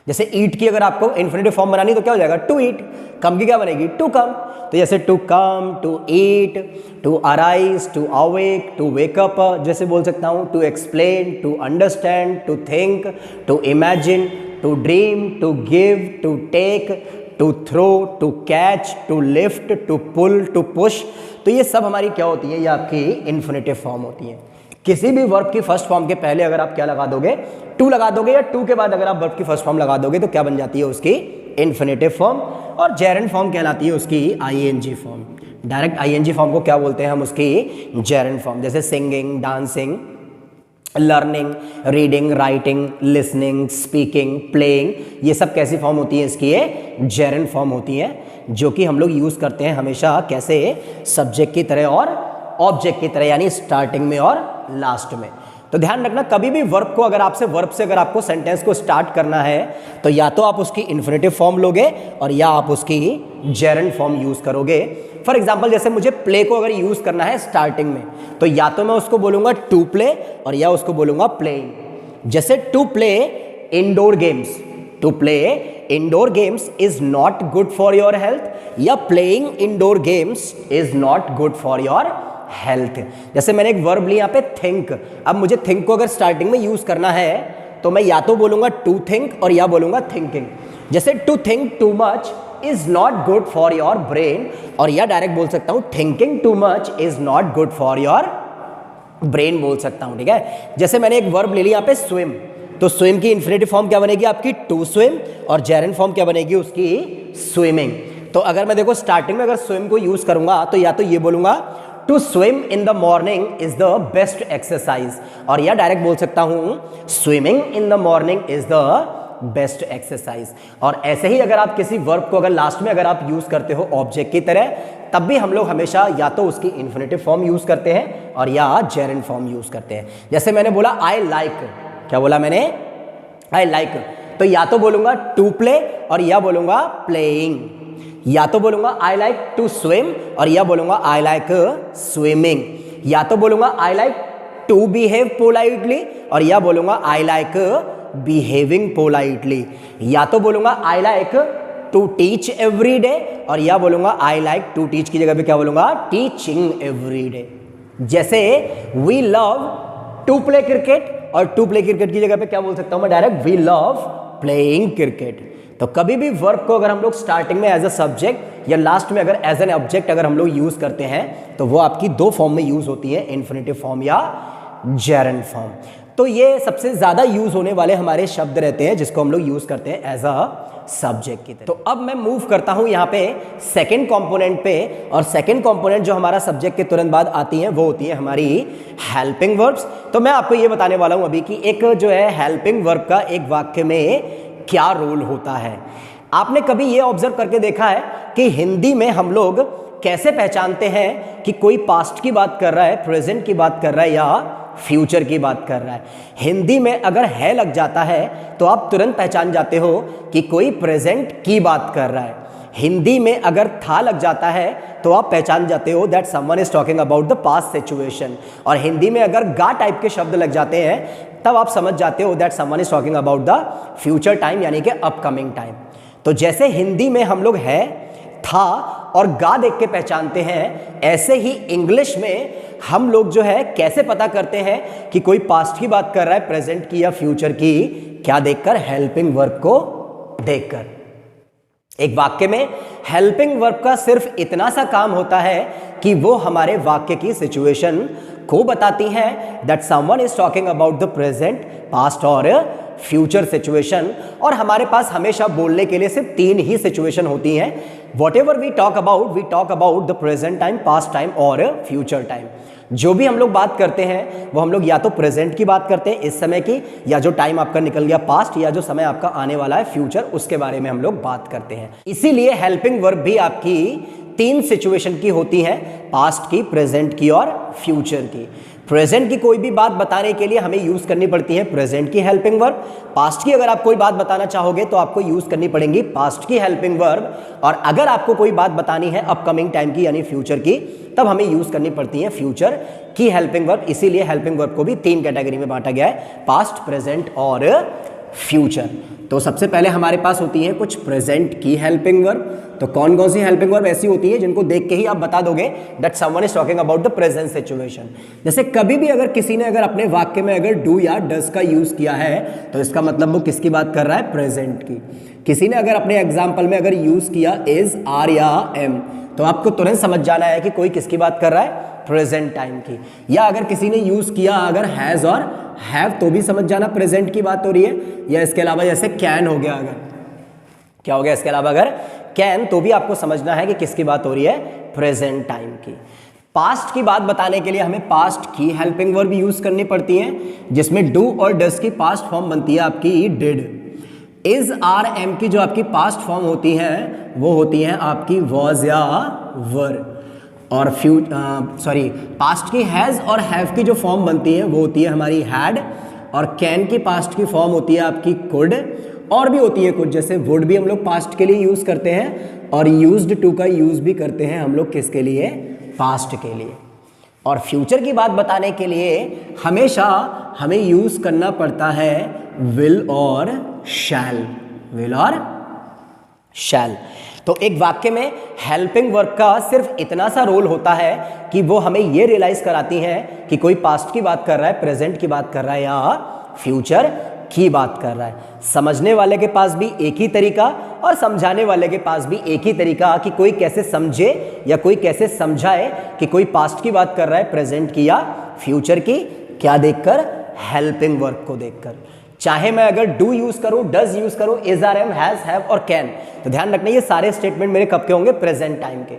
जैसे ईट की अगर आपको इन्फिनेटिव फॉर्म बनानी तो क्या हो जाएगा, टू ईट। कम की क्या बनेगी, टू कम। तो जैसे to come, to eat, to arise, to awake, to wake up, जैसे बोल सकता हूँ to explain, to understand, to think, to imagine, to dream, to give, to take, to throw, to catch, to lift, to pull, to push. तो ये सब हमारी क्या होती है, ये आपकी इन्फिनेटिव फॉर्म होती है। किसी भी वर्ब की फर्स्ट फॉर्म के पहले अगर आप क्या लगा दोगे, टू लगा दोगे, या टू के बाद अगर आप वर्ब की फर्स्ट फॉर्म लगा दोगे तो क्या बन जाती है उसकी इन्फिनेटिव फॉर्म। और जेरेंड फॉर्म कहलाती है उसकी ING form. Direct ING form को क्या बोलते हैं हम, उसकी जेरेंड फॉर्म। जैसे singing, dancing, learning, reading, writing, listening, speaking, playing, ये सब कैसी फॉर्म होती है इसकी, ये जेरेंड फॉर्म होती है, जो कि हम लोग यूज करते हैं हमेशा कैसे, सब्जेक्ट की तरह और ऑब्जेक्ट की तरह, यानी स्टार्टिंग में और लास्ट में। तो ध्यान रखना कभी भी वर्ब को अगर आपसे वर्ब से अगर आपको सेंटेंस को स्टार्ट करना है तो या तो आप उसकी इन्फिनेटिव फॉर्म लोगे और या आप उसकी जेरेंड फॉर्म यूज करोगे। फॉर एग्जांपल जैसे मुझे प्ले को अगर यूज करना है स्टार्टिंग में तो या तो मैं उसको बोलूंगा टू प्ले और या उसको बोलूंगा प्लेइंग। जैसे to play indoor games, to play indoor games is not good for your health, या playing indoor games is not good for your health. जैसे मैंने एक वर्ब ली यहाँ पे थिंक। अब मुझे थिंक को अगर स्टार्टिंग में यूज करना है तो मैं या तो बोलूंगा टू थिंक और या बोलूंगा थिंकिंग। जैसे to think too much is not good for your brain, और या डायरेक्ट बोल सकता हूं thinking too much is not good for your brain बोल सकता हूं। ठीक है, जैसे मैंने एक वर्ब ले ली यहाँ पे स्विम, तो स्विम की इन्फिनेटिव फॉर्म क्या बनेगी आपकी, टू स्विम, और जेरेंड फॉर्म क्या बनेगी उसकी, स्विमिंग। तो अगर मैं देखो स्टार्टिंग में अगर स्विम को यूज करूंगा तो या तो ये बोलूंगा to swim in the morning is the best exercise, और या डायरेक्ट बोल सकता हूं swimming in the morning is the best exercise. और ऐसे ही अगर आप किसी वर्ब को अगर लास्ट में अगर आप यूज करते हो ऑब्जेक्ट की तरह, तब भी हम लोग हमेशा या तो उसकी इन्फिनेटिव फॉर्म यूज करते हैं और या जेरेंड फॉर्म यूज करते हैं। जैसे मैंने बोला आई लाइक, क्या बोला मैंने, आई लाइक, तो या तो बोलूंगा टू प्ले और या बोलूंगा प्लेइंग, या तो बोलूंगा आई लाइक टू स्विम और या बोलूंगा आई लाइक स्विमिंग, या तो बोलूंगा I like to behave politely और या बोलूंगा आई लाइक बिहेविंग पोलाइटली, या तो बोलूंगा I like to teach every day और या बोलूंगा आई लाइक टू टीच की जगह पे क्या बोलूंगा टीचिंग एवरी डे। जैसे we love to play cricket और टू प्ले क्रिकेट की जगह पे क्या बोल सकता हूं मैं direct we love playing cricket. तो कभी भी वर्ब को अगर हम लोग स्टार्टिंग में एज अ सब्जेक्ट या लास्ट में अगर एज एन ऑब्जेक्ट अगर हम लोग यूज करते हैं तो वो आपकी दो फॉर्म में यूज होती है, इन्फिनेटिव फॉर्म या जेरेंड फॉर्म। तो ये सबसे ज्यादा यूज होने वाले हमारे शब्द रहते हैं जिसको हम लोग यूज करते हैं एज अ सब्जेक्ट की तरह। तो अब मैं मूव करता हूं यहां पे सेकंड कंपोनेंट पे, और सेकंड कंपोनेंट जो हमारा सब्जेक्ट के तुरंत बाद आती है वो होती है हमारी हेल्पिंग वर्ब्स। तो मैं आपको ये बताने वाला हूं अभी कि एक जो है हेल्पिंग वर्ब का एक वाक्य में क्या रोल होता है। आपने कभी ये ऑब्जर्व करके देखा है कि हिंदी में हम लोग कैसे पहचानते हैं कि कोई पास्ट की बात कर रहा है, प्रेजेंट की बात कर रहा है या फ्यूचर की बात कर रहा है। हिंदी में अगर है लग जाता है तो आप तुरंत पहचान जाते हो कि कोई प्रेजेंट की बात कर रहा है। हिंदी में अगर था लग जाता है तो आप पहचान जाते हो that someone is talking about the past situation, और हिंदी में अगर गा टाइप के शब्द लग जाते हैं तब आप समझ जाते हो that someone is talking about the future time यानी कि अपकमिंग टाइम। तो जैसे हिंदी में हम लोग है, था और गा देख के पहचानते हैं, ऐसे ही इंग्लिश में हम लोग जो है कैसे पता करते हैं कि कोई पास्ट की बात कर रहा है, प्रेजेंट की या फ्यूचर की, क्या देखकर, हेल्पिंग वर्ब को देखकर। एक वाक्य में हेल्पिंग वर्ब का सिर्फ इतना सा काम होता है कि वो हमारे वाक्य की सिचुएशन को बताती हैं that someone is talking about the present, past और फ्यूचर सिचुएशन। और हमारे पास हमेशा बोलने के लिए सिर्फ तीन ही सिचुएशन होती हैं। What we talk about the present time, past time और फ्यूचर टाइम। जो भी हम लोग बात करते हैं वो हम लोग या तो प्रेजेंट की बात करते हैं, इस समय की, या जो टाइम आपका निकल गया पास्ट, या जो समय आपका आने वाला है फ्यूचर, उसके बारे में हम लोग बात करते हैं। इसीलिए हेल्पिंग वर्ब भी आपकी तीन सिचुएशन की होती है, पास्ट की, प्रेजेंट की और फ्यूचर की। प्रेजेंट की कोई भी बात बताने के लिए हमें यूज करनी पड़ती है प्रेजेंट की हेल्पिंग वर्ब। पास्ट की अगर आप कोई बात बताना चाहोगे तो आपको यूज करनी पड़ेगी पास्ट की हेल्पिंग वर्ब, और अगर आपको कोई बात बतानी है अपकमिंग टाइम की यानी फ्यूचर की, तब हमें यूज करनी पड़ती है फ्यूचर की हेल्पिंग वर्ब। इसीलिए हेल्पिंग वर्ब को भी तीन कैटेगरी में बांटा गया है, पास्ट, प्रेजेंट और फ्यूचर। तो सबसे पहले हमारे पास होती है कुछ प्रेजेंट की हेल्पिंग वर्ब। तो कौन कौन सी हेल्पिंग वर्ब ऐसी होती है जिनको देख के ही आप बता दोगे that someone is talking about the present situation. जैसे कभी भी अगर किसी ने अगर अपने वाक्य में अगर डू या डज का यूज किया है तो इसका मतलब वो किसकी बात कर रहा है, प्रेजेंट की। किसी ने अगर अपने एग्जाम्पल में अगर यूज किया इज, आर या एम, तो आपको तुरंत समझ जाना है कि कोई किसकी बात कर रहा है, प्रेजेंट टाइम की। या अगर किसी ने यूज किया अगर हैज और हैव, तो भी समझ जाना प्रेजेंट की बात हो रही है। या इसके अलावा जैसे कैन हो गया, अगर क्या हो गया, इसके अलावा अगर कैन, तो भी आपको समझना है कि किसकी बात हो रही है, प्रेजेंट टाइम की। पास्ट की बात बताने के लिए हमें पास्ट की हेल्पिंग वर्ब यूज करनी पड़ती है, जिसमें डू और डज की पास्ट फॉर्म बनती है आपकी डिड। इज, आर, एम की जो आपकी पास्ट फॉर्म होती है वो होती है आपकी वॉज या वर। और पास्ट की हैज और हैव की जो फॉर्म बनती है वो होती है हमारी हैड। और कैन की पास्ट की फॉर्म होती है आपकी कुड। और भी होती है कुछ, जैसे वुड भी हम लोग पास्ट के लिए यूज करते हैं, और यूज्ड टू का यूज भी करते हैं हम लोग किसके लिए, पास्ट के लिए। और फ्यूचर की बात बताने के लिए हमेशा हमें यूज करना पड़ता है विल और शैल, विल और शैल। तो एक वाक्य में हेल्पिंग वर्ब का सिर्फ इतना सा रोल होता है कि वो हमें ये रियलाइज कराती हैं कि कोई पास्ट की बात कर रहा है, प्रेजेंट की बात कर रहा है या फ्यूचर की बात कर रहा है। समझने वाले के पास भी एक ही तरीका और समझाने वाले के पास भी एक ही तरीका कि कोई कैसे समझे या कोई कैसे समझाए कि कोई पास्ट की बात कर रहा है, प्रेजेंट की या फ्यूचर की, क्या देखकर, हेल्पिंग वर्ब को देखकर। चाहे मैं अगर डू यूज करूं, डज यूज करूं, is, are, am, has, have और कैन, तो ध्यान रखना ये सारे स्टेटमेंट मेरे कब के होंगे, प्रेजेंट टाइम के।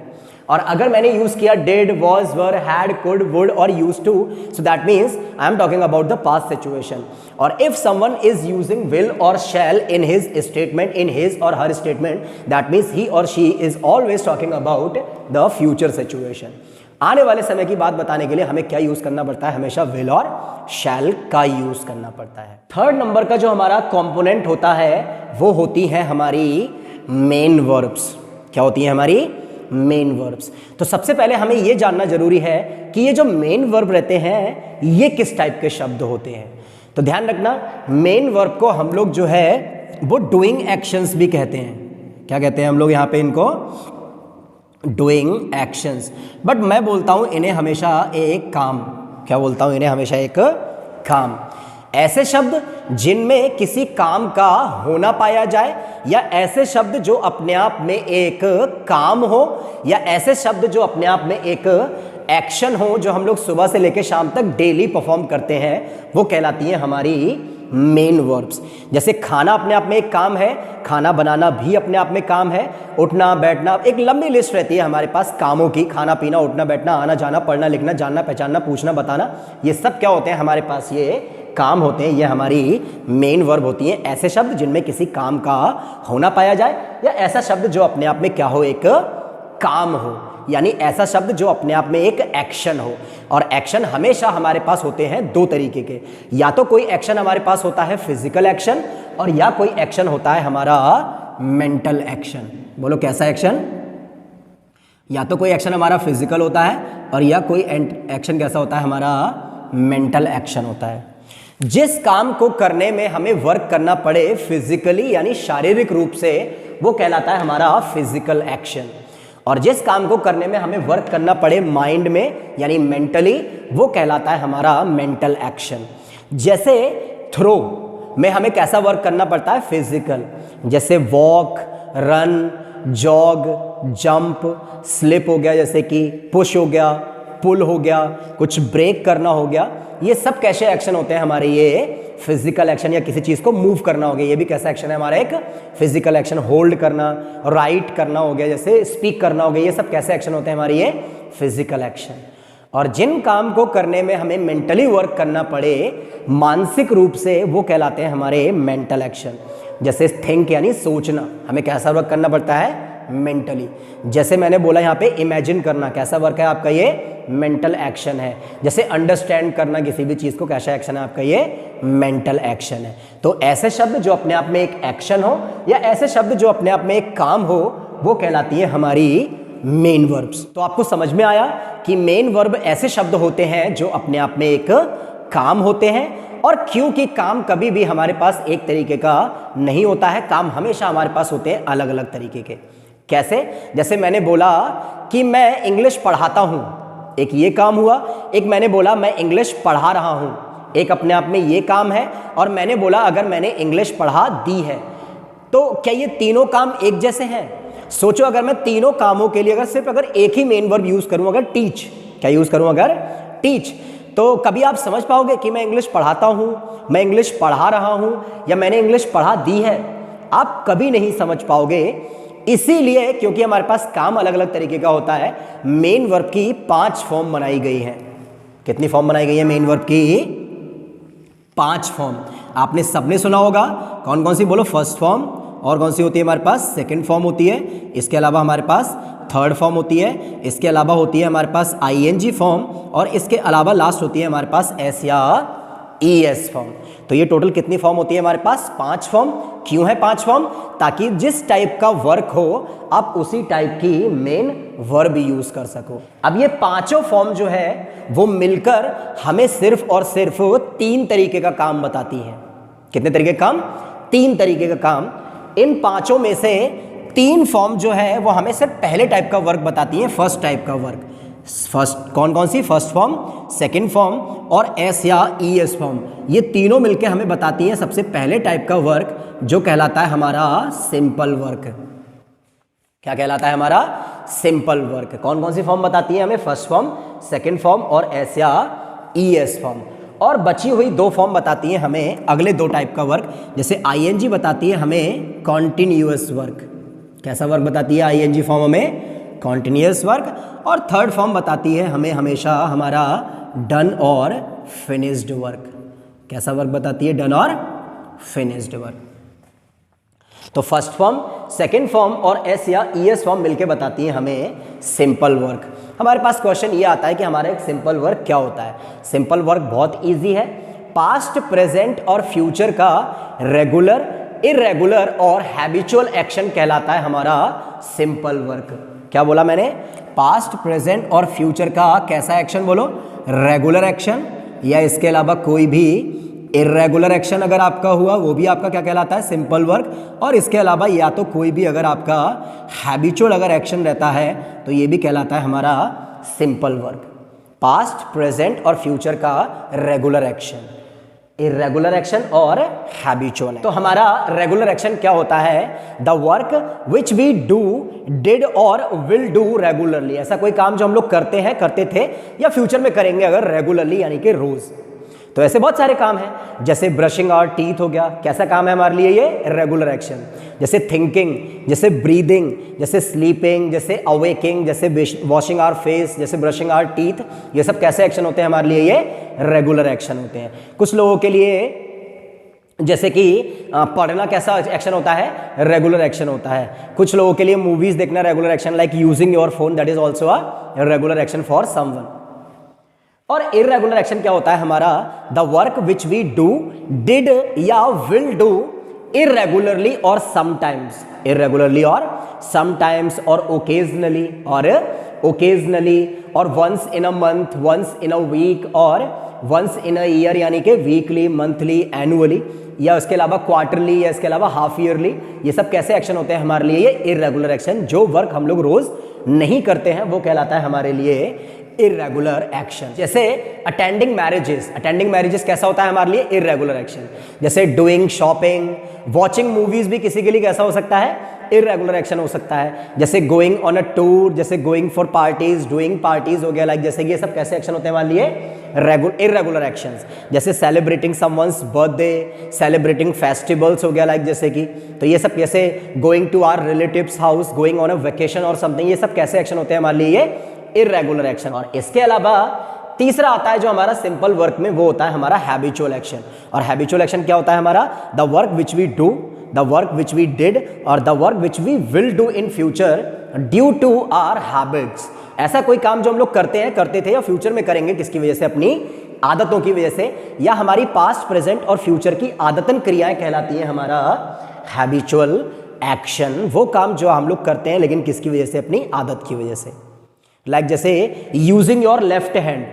और अगर मैंने यूज किया did, was, were, had, could, would और use to, so that means I am talking about the past situation. और if someone is using will और shall in his statement, in his और her statement, that means he और she is always talking about the future situation. आने वाले समय की बात बताने के लिए हमें क्या यूज करना पड़ता है, हमेशा विल और शैल का यूज करना पड़ता है। थर्ड नंबर का जो हमारा कंपोनेंट होता है वो होती है हमारी मेन वर्ब्स। क्या होती है हमारी मेन वर्ब्स? तो सबसे पहले हमें ये जानना जरूरी है कि ये जो मेन वर्ब रहते हैं ये किस टाइप के शब्द होते हैं। तो ध्यान रखना, मेन वर्ब को हम लोग जो है वो डूइंग एक्शंस भी कहते हैं। क्या कहते हैं हम लोग यहाँ पे इनको? Doing actions. बट मैं बोलता हूं इन्हें हमेशा एक काम। क्या बोलता हूं? इन्हें हमेशा एक काम। ऐसे शब्द जिनमें किसी काम का होना पाया जाए, या ऐसे शब्द जो अपने आप में एक काम हो, या ऐसे शब्द जो अपने आप में एक एक्शन हो जो हम लोग सुबह से लेकर शाम तक डेली परफॉर्म करते हैं, वो कहलाती हैं हमारी मेन वर्ब्स। जैसे खाना अपने आप में एक काम है, खाना बनाना भी अपने आप में काम है, उठना बैठना, एक लंबी लिस्ट रहती है हमारे पास कामों की। खाना पीना, उठना बैठना, आना जाना, पढ़ना लिखना, जानना पहचानना, पूछना बताना, ये सब क्या होते हैं हमारे पास? ये काम होते हैं। ये हमारी मेन वर्ब होती हैं। ऐसे शब्द जिनमें किसी काम का होना पाया जाए, या ऐसा शब्द जो अपने आप में क्या हो, एक काम हो, यानी ऐसा शब्द जो अपने आप में एक एक्शन हो। और एक्शन हमेशा हमारे पास होते हैं दो तरीके के। या तो कोई एक्शन हमारे पास होता है फिजिकल एक्शन, और या कोई एक्शन होता है हमारा मेंटल एक्शन। बोलो कैसा एक्शन? या तो कोई एक्शन हमारा फिजिकल होता है, और या कोई एक्शन कैसा होता है हमारा मेंटल एक्शन होता है। जिस काम को करने में हमें वर्क करना पड़े फिजिकली यानी शारीरिक रूप से, वो कहलाता है हमारा फिजिकल एक्शन। और जिस काम को करने में हमें वर्क करना पड़े माइंड में यानी मेंटली, वो कहलाता है हमारा मेंटल एक्शन। जैसे थ्रो में हमें कैसा वर्क करना पड़ता है? फिजिकल। जैसे walk, run, jog, jump, slip हो गया, जैसे कि पुश हो गया, पुल हो गया, कुछ ब्रेक करना हो गया, ये सब कैसे एक्शन होते हैं हमारे? ये फिजिकल एक्शन। या किसी चीज को मूव करना हो गया, ये भी कैसा एक्शन है हमारा? एक फिजिकल एक्शन। होल्ड करना, राइट करना हो गया, जैसे स्पीक करना हो गया, ये सब कैसे एक्शन होते हैं हमारे? ये फिजिकल एक्शन। और जिन काम को करने में हमें मेंटली वर्क करना पड़े मानसिक रूप से, वो कहलाते हैं हमारे मेंटल एक्शन। जैसे थिंक यानी सोचना, हमें कैसा वर्क करना पड़ता है? मेंटली। जैसे मैंने बोला यहाँ पे इमेजिन करना, कैसा वर्क है आपका? ये मेंटल एक्शन है। जैसे अंडरस्टैंड करना किसी भी चीज को, कैसा एक्शन है आपका? ये मेंटल एक्शन है। तो ऐसे शब्द जो अपने आप में एक एक्शन हो, या ऐसे शब्द जो अपने आप में एक काम हो, वो कहलाती है हमारी मेन वर्ब्स। तो आपको समझ में आया कि मेन वर्ब ऐसे शब्द होते हैं जो अपने आप में एक काम होते हैं। और क्योंकि काम कभी भी हमारे पास एक तरीके का नहीं होता है, काम हमेशा हमारे पास होते हैं अलग अलग तरीके के। कैसे? जैसे मैंने बोला कि मैं इंग्लिश पढ़ाता हूं, एक ये काम हुआ। एक मैंने बोला मैं इंग्लिश पढ़ा रहा हूं, एक अपने आप में ये काम है। और मैंने बोला अगर मैंने इंग्लिश पढ़ा दी है, तो क्या ये तीनों काम एक जैसे हैं? सोचो, अगर मैं तीनों कामों के लिए अगर एक ही मेन वर्ब यूज करूं, अगर टीच, क्या यूज करूं? अगर टीच, तो कभी आप समझ पाओगे कि मैं इंग्लिश पढ़ाता हूं, मैं इंग्लिश पढ़ा रहा हूं, या मैंने इंग्लिश पढ़ा दी है? आप कभी नहीं समझ पाओगे। इसीलिए क्योंकि हमारे पास काम अलग अलग तरीके का होता है, मेन वर्ब की 5 फॉर्म बनाई गई है। कितनी फॉर्म बनाई गई है मेन वर्ब की? 5 फॉर्म। आपने सबने सुना होगा। कौन कौन सी? बोलो। First form. और कौन सी होती है हमारे पास? सेकंड फॉर्म होती है। इसके अलावा हमारे पास थर्ड फॉर्म होती है। इसके अलावा होती है हमारे पास आईएनजी फॉर्म। और इसके अलावा लास्ट होती है हमारे पास एस या ईएस फॉर्म। तो ये टोटल कितनी फॉर्म होती है हमारे पास? 5 फॉर्म। क्यों है 5 फॉर्म? ताकि जिस टाइप का वर्क हो आप उसी टाइप की मेन वर्ब यूज कर सको। अब ये पांचों फॉर्म जो है वो मिलकर हमें सिर्फ और सिर्फ 3 तरीके का काम बताती हैं। कितने तरीके का काम? 3 तरीके का काम। इन पांचों में से 3 फॉर्म जो है वो हमें सिर्फ पहले टाइप का वर्क बताती हैं, फर्स्ट टाइप का वर्क। फर्स्ट कौन कौन सी? फर्स्ट फॉर्म, सेकंड फॉर्म और एस या ईएस फॉर्म। ये तीनों मिलके हमें बताती हैं सबसे पहले टाइप का वर्क, जो कहलाता है हमारा सिंपल वर्क। क्या कहलाता है हमारा? Simple work. कौन कौन सी फॉर्म बताती है हमें? फर्स्ट फॉर्म, सेकंड फॉर्म और एस या ईएस फॉर्म। और बची हुई दो फॉर्म बताती हैं हमें अगले दो टाइप का वर्क। जैसे आईएनजी बताती है हमें कॉन्टिन्यूअस वर्क। कैसा वर्क बताती है आईएनजी फॉर्म हमें? Continuous work. और थर्ड फॉर्म बताती है हमें हमेशा हमारा डन और फिनिश्ड वर्क। कैसा वर्क बताती है? डन और फिनिश्ड वर्क। तो फर्स्ट फॉर्म, सेकेंड फॉर्म और एस या ईएस फॉर्म मिलके बताती है हमें सिंपल वर्क। हमारे पास क्वेश्चन ये आता है कि हमारा एक सिंपल वर्क क्या होता है। सिंपल वर्क बहुत इजी है। पास्ट, प्रेजेंट और फ्यूचर का रेगुलर, इरेगुलर और हैबिचुअल एक्शन कहलाता है हमारा सिंपल वर्क। क्या बोला मैंने? पास्ट, प्रेजेंट और फ्यूचर का कैसा एक्शन बोलो? रेगुलर एक्शन, या इसके अलावा कोई भी इरेगुलर एक्शन अगर आपका हुआ वो भी आपका क्या कहलाता है? Simple work. और इसके अलावा या तो कोई भी अगर आपका हैबिचुअल अगर एक्शन रहता है तो ये भी कहलाता है हमारा सिंपल वर्क। पास्ट, प्रेजेंट और फ्यूचर का रेगुलर एक्शन, इरेगुलर एक्शन और हैबिचुअल। तो हमारा रेगुलर एक्शन क्या होता है? The work which we do, did और विल डू रेगुलरली। ऐसा कोई काम जो हम लोग करते हैं, करते थे या फ्यूचर में करेंगे अगर रेगुलरली यानी कि रोज। तो ऐसे बहुत सारे काम हैं, जैसे ब्रशिंग आवर टीथ हो गया, कैसा काम है हमारे लिए? ये रेगुलर एक्शन। जैसे थिंकिंग, जैसे ब्रीदिंग, जैसे स्लीपिंग, जैसे अवेकिंग, जैसे वॉशिंग आवर फेस, जैसे ब्रशिंग आवर टीथ, ये सब कैसे एक्शन होते हैं हमारे लिए? ये रेगुलर एक्शन होते हैं। कुछ लोगों के लिए जैसे कि पढ़ना कैसा एक्शन होता है? रेगुलर एक्शन होता है। कुछ लोगों के लिए मूवीज देखना regular action, like using your phone, that is also a regular action for someone. और इरेगुलर एक्शन क्या होता है हमारा? The work which we do, did या विल डू इरेगुलरली और समटाइम्स, इरेगुलरली और समटाइम्स और ओकेजनली और once in a month, once in a week और वंस इन अ ईयर, यानी कि वीकली, मंथली, एनुअली, या इसके अलावा क्वार्टरली, या इसके अलावा हाफ ईयरली। ये सब कैसे एक्शन होते हैं हमारे लिए? ये इरेगुलर एक्शन। जो वर्क हम लोग रोज नहीं करते हैं वो कहलाता है हमारे लिए इरेगुलर एक्शन। जैसे अटेंडिंग मैरिजेस, अटेंडिंग मैरिजेस कैसा होता है हमारे लिए? Irregular action. जैसे डूइंग शॉपिंग, वॉचिंग मूवीज भी किसी के लिए कैसा हो सकता है? इरेगुलर एक्शन हो सकता है। जैसे गोइंग ऑन अ टूर, जैसे going for parties, doing parties हो गया, लाइक जैसे ये सब कैसे एक्शन होते हैं हमारे लिए? Irregular actions. जैसे celebrating someone's birthday, celebrating festivals हो गया, लाइक जैसे कि, तो ये सब कैसे? Going to our relatives house, going on a vacation और समथिंग, ये सब कैसे एक्शन होते हैं हमारे लिए? Irregular action. और इसके अलावा तीसरा आता है जो हमारा सिंपल वर्क में, वो होता है हमारा हैबिचुअल एक्शन। और हैबिचुअल एक्शन क्या होता है हमारा? The work which we do, the work which we did और the work which we will do in future due to our habits. ऐसा कोई काम जो हम लोग करते हैं, करते थे या फ्यूचर में करेंगे, किसकी वजह से? अपनी आदतों की वजह से, या हमारी पास्ट, प्रेजेंट और फ्यूचर की आदतन क्रियाएं कहलाती है हमारा हैबिचुअल एक्शन। वो काम जो हम लोग करते हैं लेकिन किसकी वजह से? अपनी आदत की वजह से। लाइक जैसे using your left hand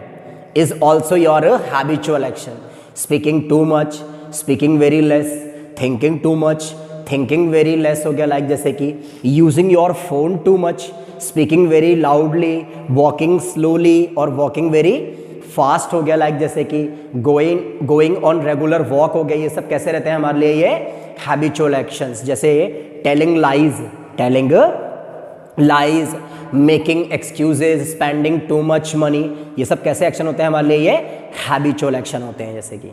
is also your habitual action. Speaking too much, speaking very less, thinking too much, thinking very less हो गया, लाइक जैसे कि using your phone too much, speaking very loudly, walking slowly और walking very fast हो गया, like जैसे कि going on regular walk हो गया। ये सब कैसे रहते हैं हमारे लिए? ये habitual actions। जैसे telling lies, making excuses, spending too much money, ये सब कैसे एक्शन होते हैं हमारे लिए? ये हैबिचुअल एक्शन होते हैं। जैसे कि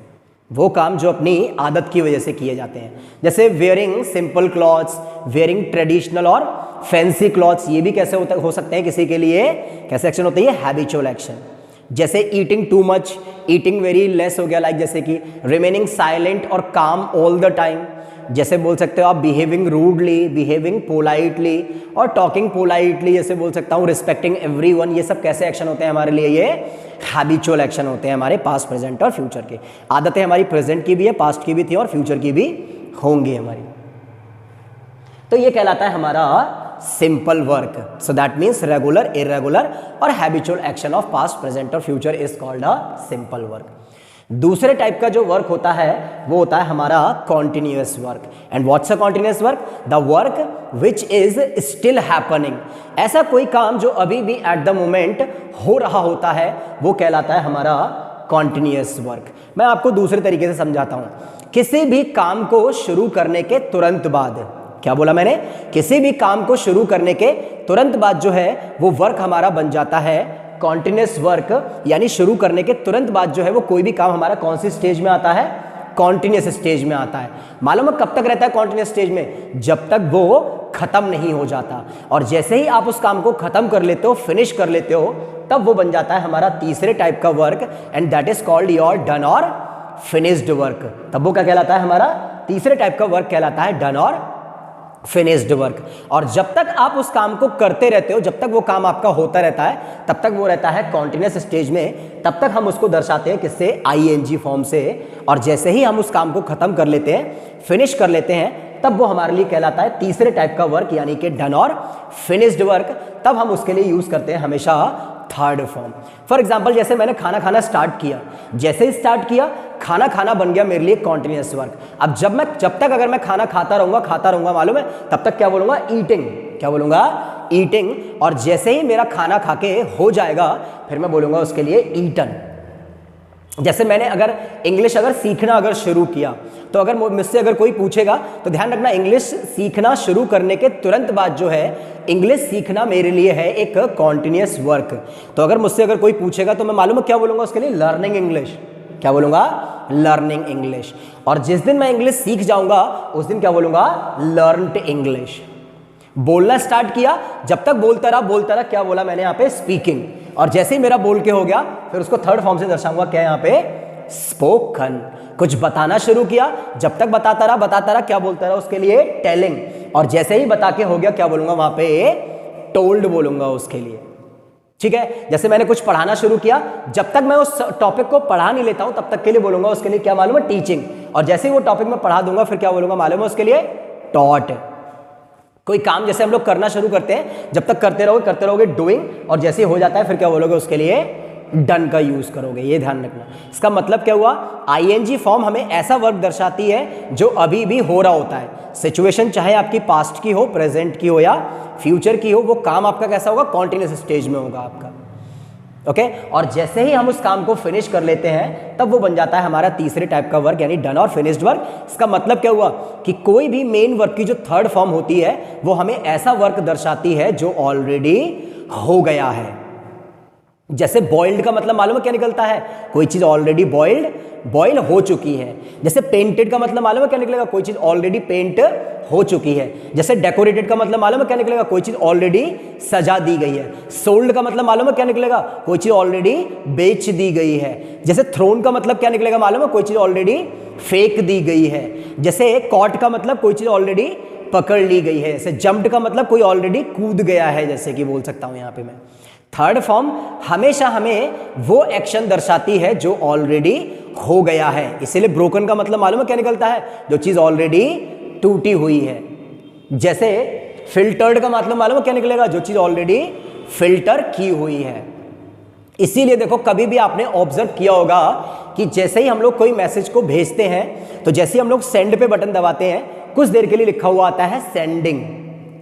वो काम जो अपनी आदत की वजह से किए जाते हैं। जैसे wearing simple clothes, wearing traditional और फैंसी क्लॉथ्स, ये भी कैसे हो सकते हैं किसी के लिए? कैसे एक्शन होते हैं? ये हैबिचुअल एक्शन। जैसे eating too much, eating very less हो गया, लाइक जैसे कि रिमेनिंग साइलेंट और काम ऑल द टाइम। जैसे बोल सकते हो आप बिहेविंग रूडली, बिहेविंग पोलाइटली और टॉकिंग पोलाइटली, जैसे बोल सकता हूँ रिस्पेक्टिंग एवरीवन। ये सब कैसे एक्शन होते हैं हमारे लिए? ये हैबिचुअल एक्शन होते हैं हमारे पास्ट, प्रेजेंट और फ्यूचर के। आदतें हमारी प्रेजेंट की भी है, पास्ट की भी थी और फ्यूचर की भी होंगी हमारी। तो ये कहलाता है हमारा simple work. So that means regular, irregular और habitual action of past, present और future is called a simple work. दूसरे टाइप का जो वर्क होता है वो होता है हमारा continuous work. And what's a continuous work? The work which is still happening. ऐसा कोई काम जो अभी भी एट द मोमेंट हो रहा होता है वो कहलाता है हमारा कॉन्टिन्यूअस वर्क। मैं आपको दूसरे तरीके से समझाता हूं। किसी भी काम को शुरू करने के तुरंत बाद, क्या बोला मैंने? किसी भी काम को शुरू करने के तुरंत बाद जो है वो वर्क हमारा बन जाता है कॉन्टिन्यूस वर्क यानी शुरू करने के तुरंत बाद जो है वो कोई भी काम हमारा कौन सी स्टेज में आता है, कॉन्टिन्यूस स्टेज में आता है। मालूम है कब तक रहता है कॉन्टिन्यूस स्टेज में, जब तक वो खत्म नहीं हो जाता। और जैसे ही आप उस काम को खत्म कर लेते हो, फिनिश कर लेते हो, तब वो बन जाता है हमारा तीसरे टाइप का work, and that is called your done और फिनिश्ड वर्क। तब वो क्या कहलाता है, हमारा तीसरे टाइप का वर्क कहलाता है डन और फिनिश्ड वर्क। और जब तक आप उस काम को करते रहते हो, जब तक वो काम आपका होता रहता है, तब तक वो रहता है कॉन्टिन्यूस स्टेज में। तब तक हम उसको दर्शाते हैं किससे, आईएनजी फॉर्म से। और जैसे ही हम उस काम को खत्म कर लेते हैं, फिनिश कर लेते हैं, तब वो हमारे लिए कहलाता है तीसरे टाइप का वर्क, यानी कि डन और फिनिश्ड वर्क। तब हम उसके लिए यूज करते हैं हमेशा थर्ड फॉर्म। फॉर एग्जाम्पल, जैसे मैंने खाना खाना स्टार्ट किया, जैसे ही स्टार्ट किया खाना खाना बन गया मेरे लिए कॉन्टिन्यूस वर्क। अब जब तक अगर मैं खाना खाता रहूंगा मालूम है, तब तक क्या बोलूंगा, ईटिंग। क्या बोलूंगा, ईटिंग। और जैसे ही मेरा खाना खाके हो जाएगा, फिर मैं बोलूंगा उसके लिए ईटन। जैसे मैंने अगर इंग्लिश सीखना अगर शुरू किया, तो अगर मुझसे अगर कोई पूछेगा तो ध्यान रखना, इंग्लिश सीखना शुरू करने के तुरंत बाद जो है इंग्लिश सीखना मेरे लिए है एक कॉन्टिन्यूस वर्क। तो अगर मुझसे अगर कोई पूछेगा तो मैं मालूम है क्या बोलूंगा उसके लिए, लर्निंग इंग्लिश। क्या बोलूंगा, लर्निंग इंग्लिश। और जिस दिन मैं इंग्लिश सीख जाऊंगा उस दिन क्या बोलूंगा, लर्नड इंग्लिश। बोलना स्टार्ट किया, जब तक बोलता रहा, क्या बोला मैंने यहाँ पे, स्पीकिंग। और जैसे ही मेरा बोल के हो गया, फिर उसको थर्ड फॉर्म से दर्शाऊंगा क्या यहाँ पे, स्पोकन। कुछ बताना शुरू किया, जब तक बताता रहा, क्या बोलता रहा उसके लिए, टेलिंग। और जैसे ही बता के हो गया, क्या बोलूंगा वहां पे, टोल्ड बोलूंगा उसके लिए। ठीक है, जैसे मैंने कुछ पढ़ाना शुरू किया, जब तक मैं उस टॉपिक को पढ़ा नहीं लेता हूं, तब तक के लिए बोलूंगा उसके लिए क्या मालूम है, टीचिंग। और जैसे ही वो टॉपिक में पढ़ा दूंगा, फिर क्या बोलूंगा मालूम है उसके लिए, टॉट। कोई काम जैसे हम लोग करना शुरू करते हैं, जब तक करते रहोगे डूइंग, और जैसे ही हो जाता है फिर क्या बोलोगे उसके लिए, डन का यूज करोगे। ये ध्यान रखना। इसका मतलब क्या हुआ, आईएनजी फॉर्म हमें ऐसा वर्क दर्शाती है जो अभी भी हो रहा होता है। सिचुएशन चाहे आपकी पास्ट की हो, प्रेजेंट की हो या फ्यूचर की हो, वो काम आपका कैसा होगा, कॉन्टिन्यूस स्टेज में होगा आपका। ओके और जैसे ही हम उस काम को फिनिश कर लेते हैं, तब वो बन जाता है हमारा तीसरे टाइप का वर्क, यानी डन और फिनिश्ड वर्क। इसका मतलब क्या हुआ कि कोई भी मेन वर्क की जो थर्ड फॉर्म होती है, वो हमें ऐसा वर्क दर्शाती है जो ऑलरेडी हो गया है। जैसे बॉइल्ड का मतलब मालूम है क्या निकलता है, कोई चीज ऑलरेडी बॉइल हो चुकी है। जैसे पेंटेड का मतलब मालूम है क्या निकलेगा, कोई चीज ऑलरेडी पेंट हो चुकी है। जैसे डेकोरेटेड का मतलब मालूम है क्या निकलेगा, कोई चीज ऑलरेडी सजा दी गई है। सोल्ड का मतलब मालूम है क्या निकलेगा, कोई चीज ऑलरेडी बेच दी गई है। जैसे थ्रोन का मतलब क्या निकलेगा मालूम है, कोई चीज ऑलरेडी फेंक दी गई है। जैसे कॉट का मतलब कोई चीज ऑलरेडी पकड़ ली गई है। जैसे जंप्ड का मतलब कोई ऑलरेडी कूद गया है, जैसे कि बोल सकता हूं यहां पे मैं। थर्ड फॉर्म हमेशा हमें वो एक्शन दर्शाती है जो ऑलरेडी हो गया है। इसीलिए ब्रोकन का मतलब मालूम है क्या निकलता है, जो चीज ऑलरेडी टूटी हुई है। जैसे फिल्टर्ड का मतलब मालूम है क्या निकलेगा, जो चीज ऑलरेडी फिल्टर की हुई है। इसीलिए देखो, कभी भी आपने ऑब्जर्व किया होगा कि जैसे ही हम लोग कोई मैसेज को भेजते हैं, तो जैसे ही हम लोग सेंड पे बटन दबाते हैं, कुछ देर के लिए लिखा हुआ आता है सेंडिंग।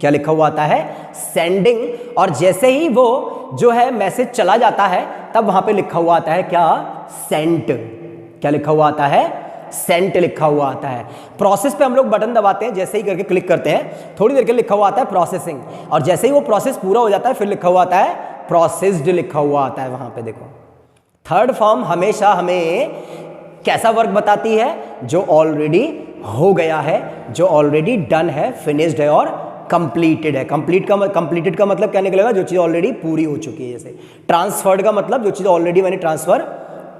क्या लिखा हुआ आता है, सेंडिंग। और जैसे ही वो जो है मैसेज चला जाता है, तब वहां पे लिखा हुआ आता है क्या, सेंट। क्या लिखा हुआ आता है, सेंट लिखा हुआ आता है। प्रोसेस पे हम लोग बटन दबाते हैं, जैसे ही करके क्लिक करते हैं, थोड़ी देर के लिखा हुआ आता है प्रोसेसिंग। और जैसे ही वो प्रोसेस पूरा हो जाता है, फिर लिखा हुआ आता है प्रोसेस्ड, लिखा हुआ आता है वहां पे। देखो, थर्ड फॉर्म हमेशा हमें कैसा वर्क बताती है, जो ऑलरेडी हो गया है, जो ऑलरेडी डन है, फिनिश्ड है और कंप्लीटेड है। कंप्लीटेड का मतलब क्या निकलेगा, जो चीज ऑलरेडी पूरी हो चुकी है। जैसे ट्रांसफर्ड का मतलब जो चीज ऑलरेडी मैंने ट्रांसफर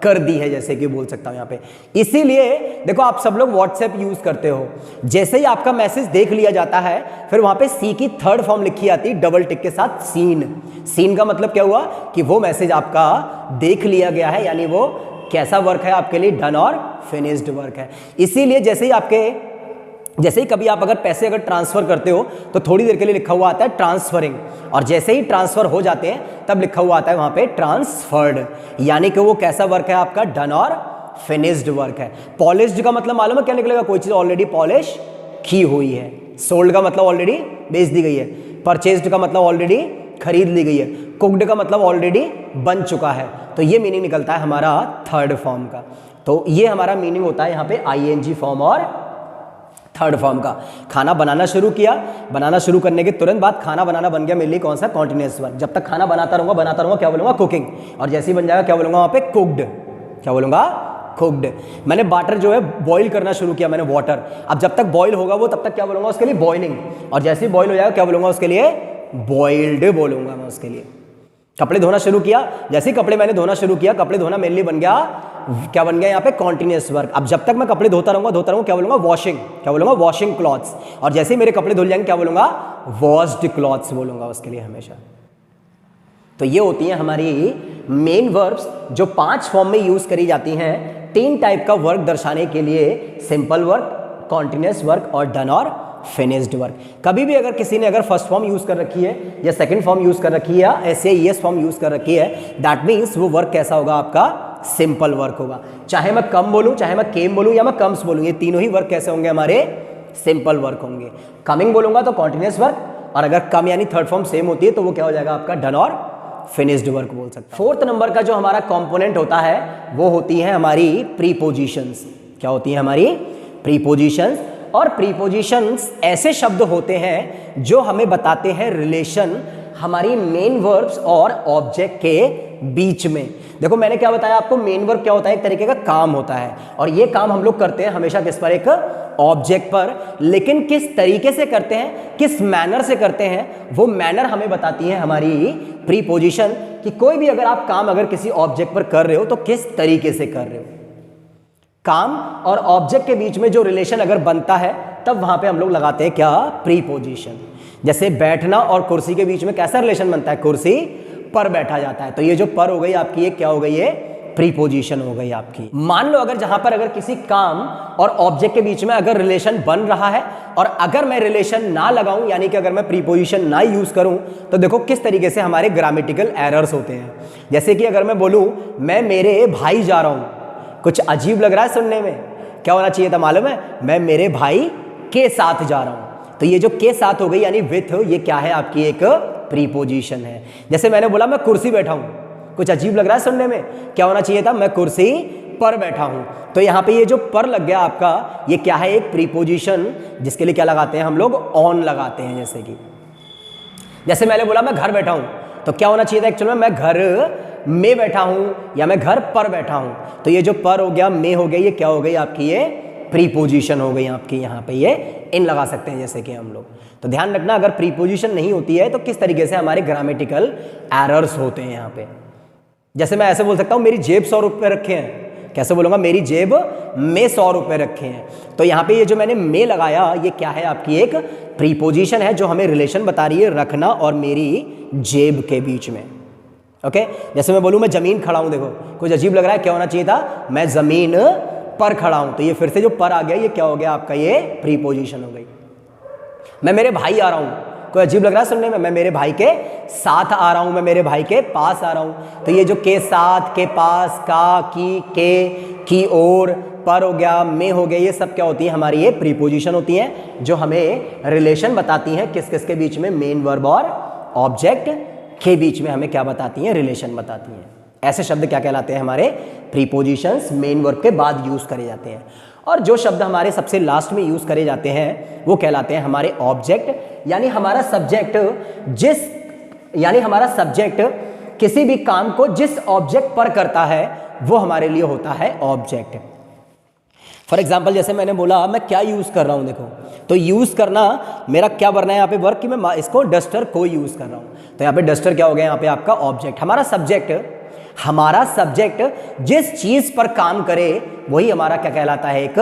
कर दी है, जैसे कि बोल सकता हूं यहां पे। इसीलिए देखो, आप सब लोग व्हाट्सएप यूज करते हो, जैसे ही आपका मैसेज देख लिया जाता है, फिर वहां पे सी की थर्ड फॉर्म लिखी आती है डबल टिक के साथ, सीन। सीन का मतलब क्या हुआ कि वो मैसेज आपका देख लिया गया है, यानी वो कैसा वर्क है आपके लिए, डन और फिनिश्ड वर्क है। इसीलिए जैसे ही कभी आप अगर पैसे ट्रांसफर करते हो, तो थोड़ी देर के लिए लिखा हुआ आता है ट्रांसफरिंग, और जैसे ही ट्रांसफर हो जाते हैं, तब लिखा हुआ आता है वहां पे ट्रांसफर्ड, यानी कि वो कैसा वर्क है आपका, डन और फिनिश्ड वर्क है। पॉलिश्ड का मतलब मालूम है क्या निकलेगा, कोई चीज ऑलरेडी पॉलिश की हुई है। सोल्ड का मतलब ऑलरेडी बेच दी गई है। परचेज्ड का मतलब ऑलरेडी खरीद ली गई है। कुक्ड का मतलब ऑलरेडी बन चुका है। तो ये मीनिंग निकलता है हमारा थर्ड फॉर्म का। तो ये हमारा मीनिंग होता है यहाँ पे आईएनजी फॉर्म और थर्ड फॉर्म का। खाना बनाना शुरू किया, बनाना शुरू करने के तुरंत बाद खाना बनाना बन गया मेरे लिए कौन सा, कॉन्टिन्यूअस वर्ब। जब तक खाना बनाता रहूंगा क्या बोलूंगा, कुकिंग। और जैसे ही बन जाएगा क्या बोलूंगा वहां पे, कुक्ड। क्या बोलूंगा, कुक्ड। मैंने वाटर जो है बॉईल करना शुरू किया, मैंने वाटर। अब जब तक बॉईल होगा वो तब तक क्या बोलूंगा उसके लिए, बॉइलिंग। और जैसे ही बॉईल हो जाएगा क्या बोलूंगा उसके लिए, बॉइल्ड बोलूंगा मैं उसके लिए। कपड़े धोना शुरू किया, जैसे ही कपड़े मैंने धोना शुरू किया, कपड़े धोना मेरे लिए बन गया, क्या बन गया यहाँ पे, कॉन्टिन्यूअस वर्ब। अब जब तक मैं कपड़े धोता रहूंगा क्या बोलूंगा, वॉशिंग। क्या बोलूंगा, वॉशिंग क्लॉथ्स। और जैसे ही मेरे कपड़े धुल जाएंगे क्या बोलूंगा, वॉश्ड क्लॉथ्स बोलूंगा उसके लिए हमेशा। तो ये होती हैं हमारी मेन वर्ब्स जो 5 फॉर्म में यूज करी जाती हैं 3 टाइप का वर्क दर्शाने के लिए, सिंपल वर्क, कॉन्टिन्यूअस वर्क और डन और फिनिश्ड वर्क। कभी भी अगर किसी ने अगर फर्स्ट फॉर्म यूज कर रखी है या सेकंड फॉर्म यूज कर रखी है या ऐसे ईएस फॉर्म यूज कर रखी है, दैट मीन्स वो वर्क कैसा होगा आपका, सिंपल वर्क होगा। चाहे मैं कम बोलूं, चाहे मैं केम बोलूं या मैं कम्स बोलूं, ये तीनों ही वर्क कैसे होंगे हमारे, सिंपल वर्क होंगे। कमिंग बोलूंगा तो कॉन्टिन्यूअस वर्क, और अगर कम यानी थर्ड फॉर्म सेम होती है तो वो क्या हो जाएगा आपका, डन और फिनिश्ड वर्क बोल सकते हैं। फोर्थ नंबर का जो हमारा कंपोनेंट होता है वो होती है हमारी प्रीपोजिशंस। क्या होती है हमारी, प्रीपोजिशंस। और प्रीपोजिशंस ऐसे शब्द होते हैं जो हमें बताते हैं रिलेशन हमारी मेन वर्ब्स और ऑब्जेक्ट के बीच में। देखो मैंने क्या बताया आपको, मेन वर्ब क्या होता है, एक तरीके का काम होता है, और ये काम हम लोग करते हैं हमेशा किस पर, एक ऑब्जेक्ट पर। लेकिन किस तरीके से करते हैं, किस मैनर से करते हैं, वो मैनर हमें बताती है हमारी प्रीपोजिशन, कि कोई भी अगर आप काम अगर किसी ऑब्जेक्ट पर कर रहे हो तो किस तरीके से कर रहे हो। काम और ऑब्जेक्ट के बीच में जो रिलेशन अगर बनता है तब वहां पे हम लोग लगाते हैं क्या, प्रीपोजिशन। जैसे बैठना और कुर्सी के बीच में कैसा रिलेशन बनता है, कुर्सी पर बैठा जाता है, तो ये जो पर हो गई आपकी, ये क्या हो गई, ये प्रीपोजिशन हो गई आपकी। मान लो अगर जहां पर अगर किसी काम और ऑब्जेक्ट के बीच में अगर रिलेशन बन रहा है और अगर मैं रिलेशन ना लगाऊं, यानी कि अगर मैं प्रीपोजिशन ना यूज करूं, तो देखो किस तरीके से हमारे ग्रामेटिकल एरर्स होते हैं। जैसे कि अगर मैं बोलूं मैं मेरे भाई जा रहा हूं, कुछ अजीब लग रहा है सुनने में, क्या होना चाहिए था मालूम है, मैं मेरे भाई के साथ जा रहा हूं। तो ये जो के साथ हो गई यानी विथ, ये क्या है आपकी, एक प्रीपोजिशन है। जैसे मैंने बोला मैं कुर्सी बैठा हूं, कुछ अजीब लग रहा है सुनने में, क्या होना चाहिए था, मैं कुर्सी पर बैठा हूं। तो यहां पे ये जो पर लग गया आपका, ये क्या है, एक प्रीपोजिशन, जिसके लिए क्या लगाते हैं हम लोग, ऑन लगाते हैं। जैसे कि जैसे मैंने बोला मैं घर बैठा हूं, तो क्या होना चाहिए था एक्चुअल में, मैं घर में बैठा हूं या मैं घर पर बैठा हूं। तो ये जो पर हो गया, में हो गई, ये क्या हो गई आपकी, ये प्रीपोजिशन हो गई आपकी। यहां पे ये इन लगा सकते हैं जैसे कि हम लोग। तो ध्यान रखना अगर प्रीपोजिशन नहीं होती है तो किस तरीके से हमारे ग्रामेटिकल एरर्स होते हैं यहाँ पे। जैसे मैं ऐसे बोल सकता हूं मेरी जेब 100 रुपये रखे हैं, कैसे बोलूंगा, मेरी जेब में 100 रुपये रखे हैं। तो यहाँ पे ये जो मैंने में लगाया, ये क्या है आपकी, एक प्रीपोजिशन है जो हमें रिलेशन बता रही है रखना और मेरी जेब के बीच में। ओके जैसे मैं बोलूं मैं जमीन खड़ा हूं, देखो कुछ अजीब लग रहा है, क्या होना चाहिए था, मैं जमीन पर खड़ा हूं। तो ये फिर से जो पर आ गया, ये क्या हो गया आपका, ये प्रीपोजिशन हो गई। मैं मेरे भाई आ रहा हूं, कोई अजीब लग रहा है सुनने में, मैं मेरे भाई के साथ आ रहा हूं, मैं मेरे भाई के पास आ रहा हूं। तो ये जो के साथ, के पास, का, की ओर, पर हो गया, में हो गया, ये सब क्या होती है हमारी, ये प्रीपोजिशन होती हैं जो हमें रिलेशन बताती हैं किस किस के बीच में, मेन वर्ब और ऑब्जेक्ट के बीच में हमें क्या बताती हैं, रिलेशन बताती हैं। ऐसे शब्द क्या कहलाते हैं हमारे, प्रीपोजिशंस, मेन वर्ब के बाद यूज करे जाते हैं। और जो शब्द हमारे सबसे लास्ट में यूज करे जाते हैं वो कहलाते हैं हमारे ऑब्जेक्ट, यानी हमारा सब्जेक्ट किसी भी काम को जिस ऑब्जेक्ट पर करता है वो हमारे लिए होता है ऑब्जेक्ट। फॉर एग्जाम्पल जैसे मैंने बोला मैं क्या यूज कर रहा हूं, देखो तो यूज करना मेरा क्या बनना है यहाँ पे वर्क, कि मैं इसको डस्टर को यूज कर रहा हूं। तो यहाँ पे डस्टर क्या हो गया, यहाँ पे आपका ऑब्जेक्ट। हमारा सब्जेक्ट जिस चीज पर काम करे वही हमारा क्या कहलाता है, एक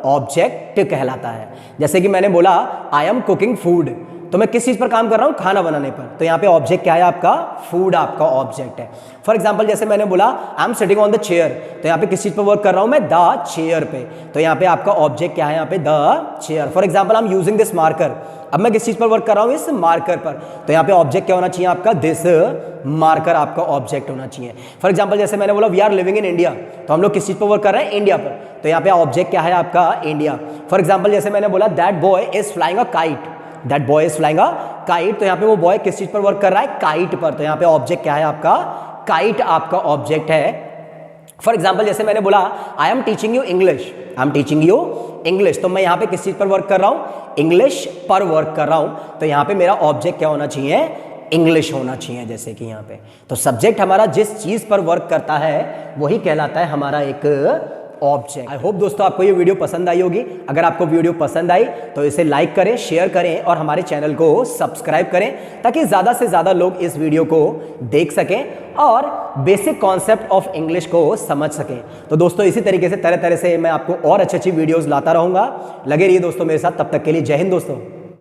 ऑब्जेक्ट कहलाता है। जैसे कि मैंने बोला आई एम कुकिंग फूड, तो मैं किस चीज पर काम कर रहा हूं, खाना बनाने पर। तो यहाँ पे ऑब्जेक्ट क्या है आपका, फूड आपका ऑब्जेक्ट है। फॉर एग्जाम्पल जैसे मैंने बोला I am sitting on the chair, तो यहाँ पे किस चीज पर वर्क कर रहा हूं मैं, द चेयर पे। तो यहाँ पे आपका ऑब्जेक्ट क्या है, यहाँ पे the chair. For example I am using this marker, अब मैं किस चीज पर वर्क कर रहा हूं, इस मार्कर पर। तो यहाँ पे ऑब्जेक्ट क्या होना चाहिए आपका, दिस मार्कर आपका ऑब्जेक्ट होना चाहिए। फॉर एग्जाम्पल जैसे मैंने बोला we are living in India, तो हम लोग किस चीज पर वर्क कर रहे हैं, इंडिया पर। तो यहाँ पे ऑब्जेक्ट क्या है आपका, इंडिया। फॉर एग्जाम्पल जैसे मैंने बोला that boy is flying a kite, that boy is flying a kite, तो यहाँ पे वो बॉय किस चीज पर वर्क कर रहा है, काइट पर। तो यहाँ पे ऑब्जेक्ट क्या है आपका, काइट आपका ऑब्जेक्ट है। फॉर एग्जाम्पल जैसे मैंने बोला I am teaching you English, I am teaching you English, तो मैं यहाँ पे किस चीज पर वर्क कर रहा हूँ, इंग्लिश पर वर्क कर रहा हूँ। तो यहाँ पे मेरा ऑब्जेक्ट क्या होना चाहिए, इंग्लिश होना चाहिए। जैसे कि यहाँ पे तो सब्जेक्ट हमारा जिस चीज पर वर्क करता है वही कहलाता है हमारा एक ऑब्जेक्ट। आई होप दोस्तों आपको ये वीडियो पसंद आई होगी। अगर आपको वीडियो पसंद आई तो इसे लाइक करें, शेयर करें और हमारे चैनल को सब्सक्राइब करें ताकि ज्यादा से ज्यादा लोग इस वीडियो को देख सकें और बेसिक कॉन्सेप्ट ऑफ इंग्लिश को समझ सकें। तो दोस्तों इसी तरीके से तरह तरह से मैं आपको और अच्छी अच्छी वीडियोस लाता रहूंगा। लगे रहिए दोस्तों मेरे साथ, तब तक के लिए जय हिंद दोस्तों।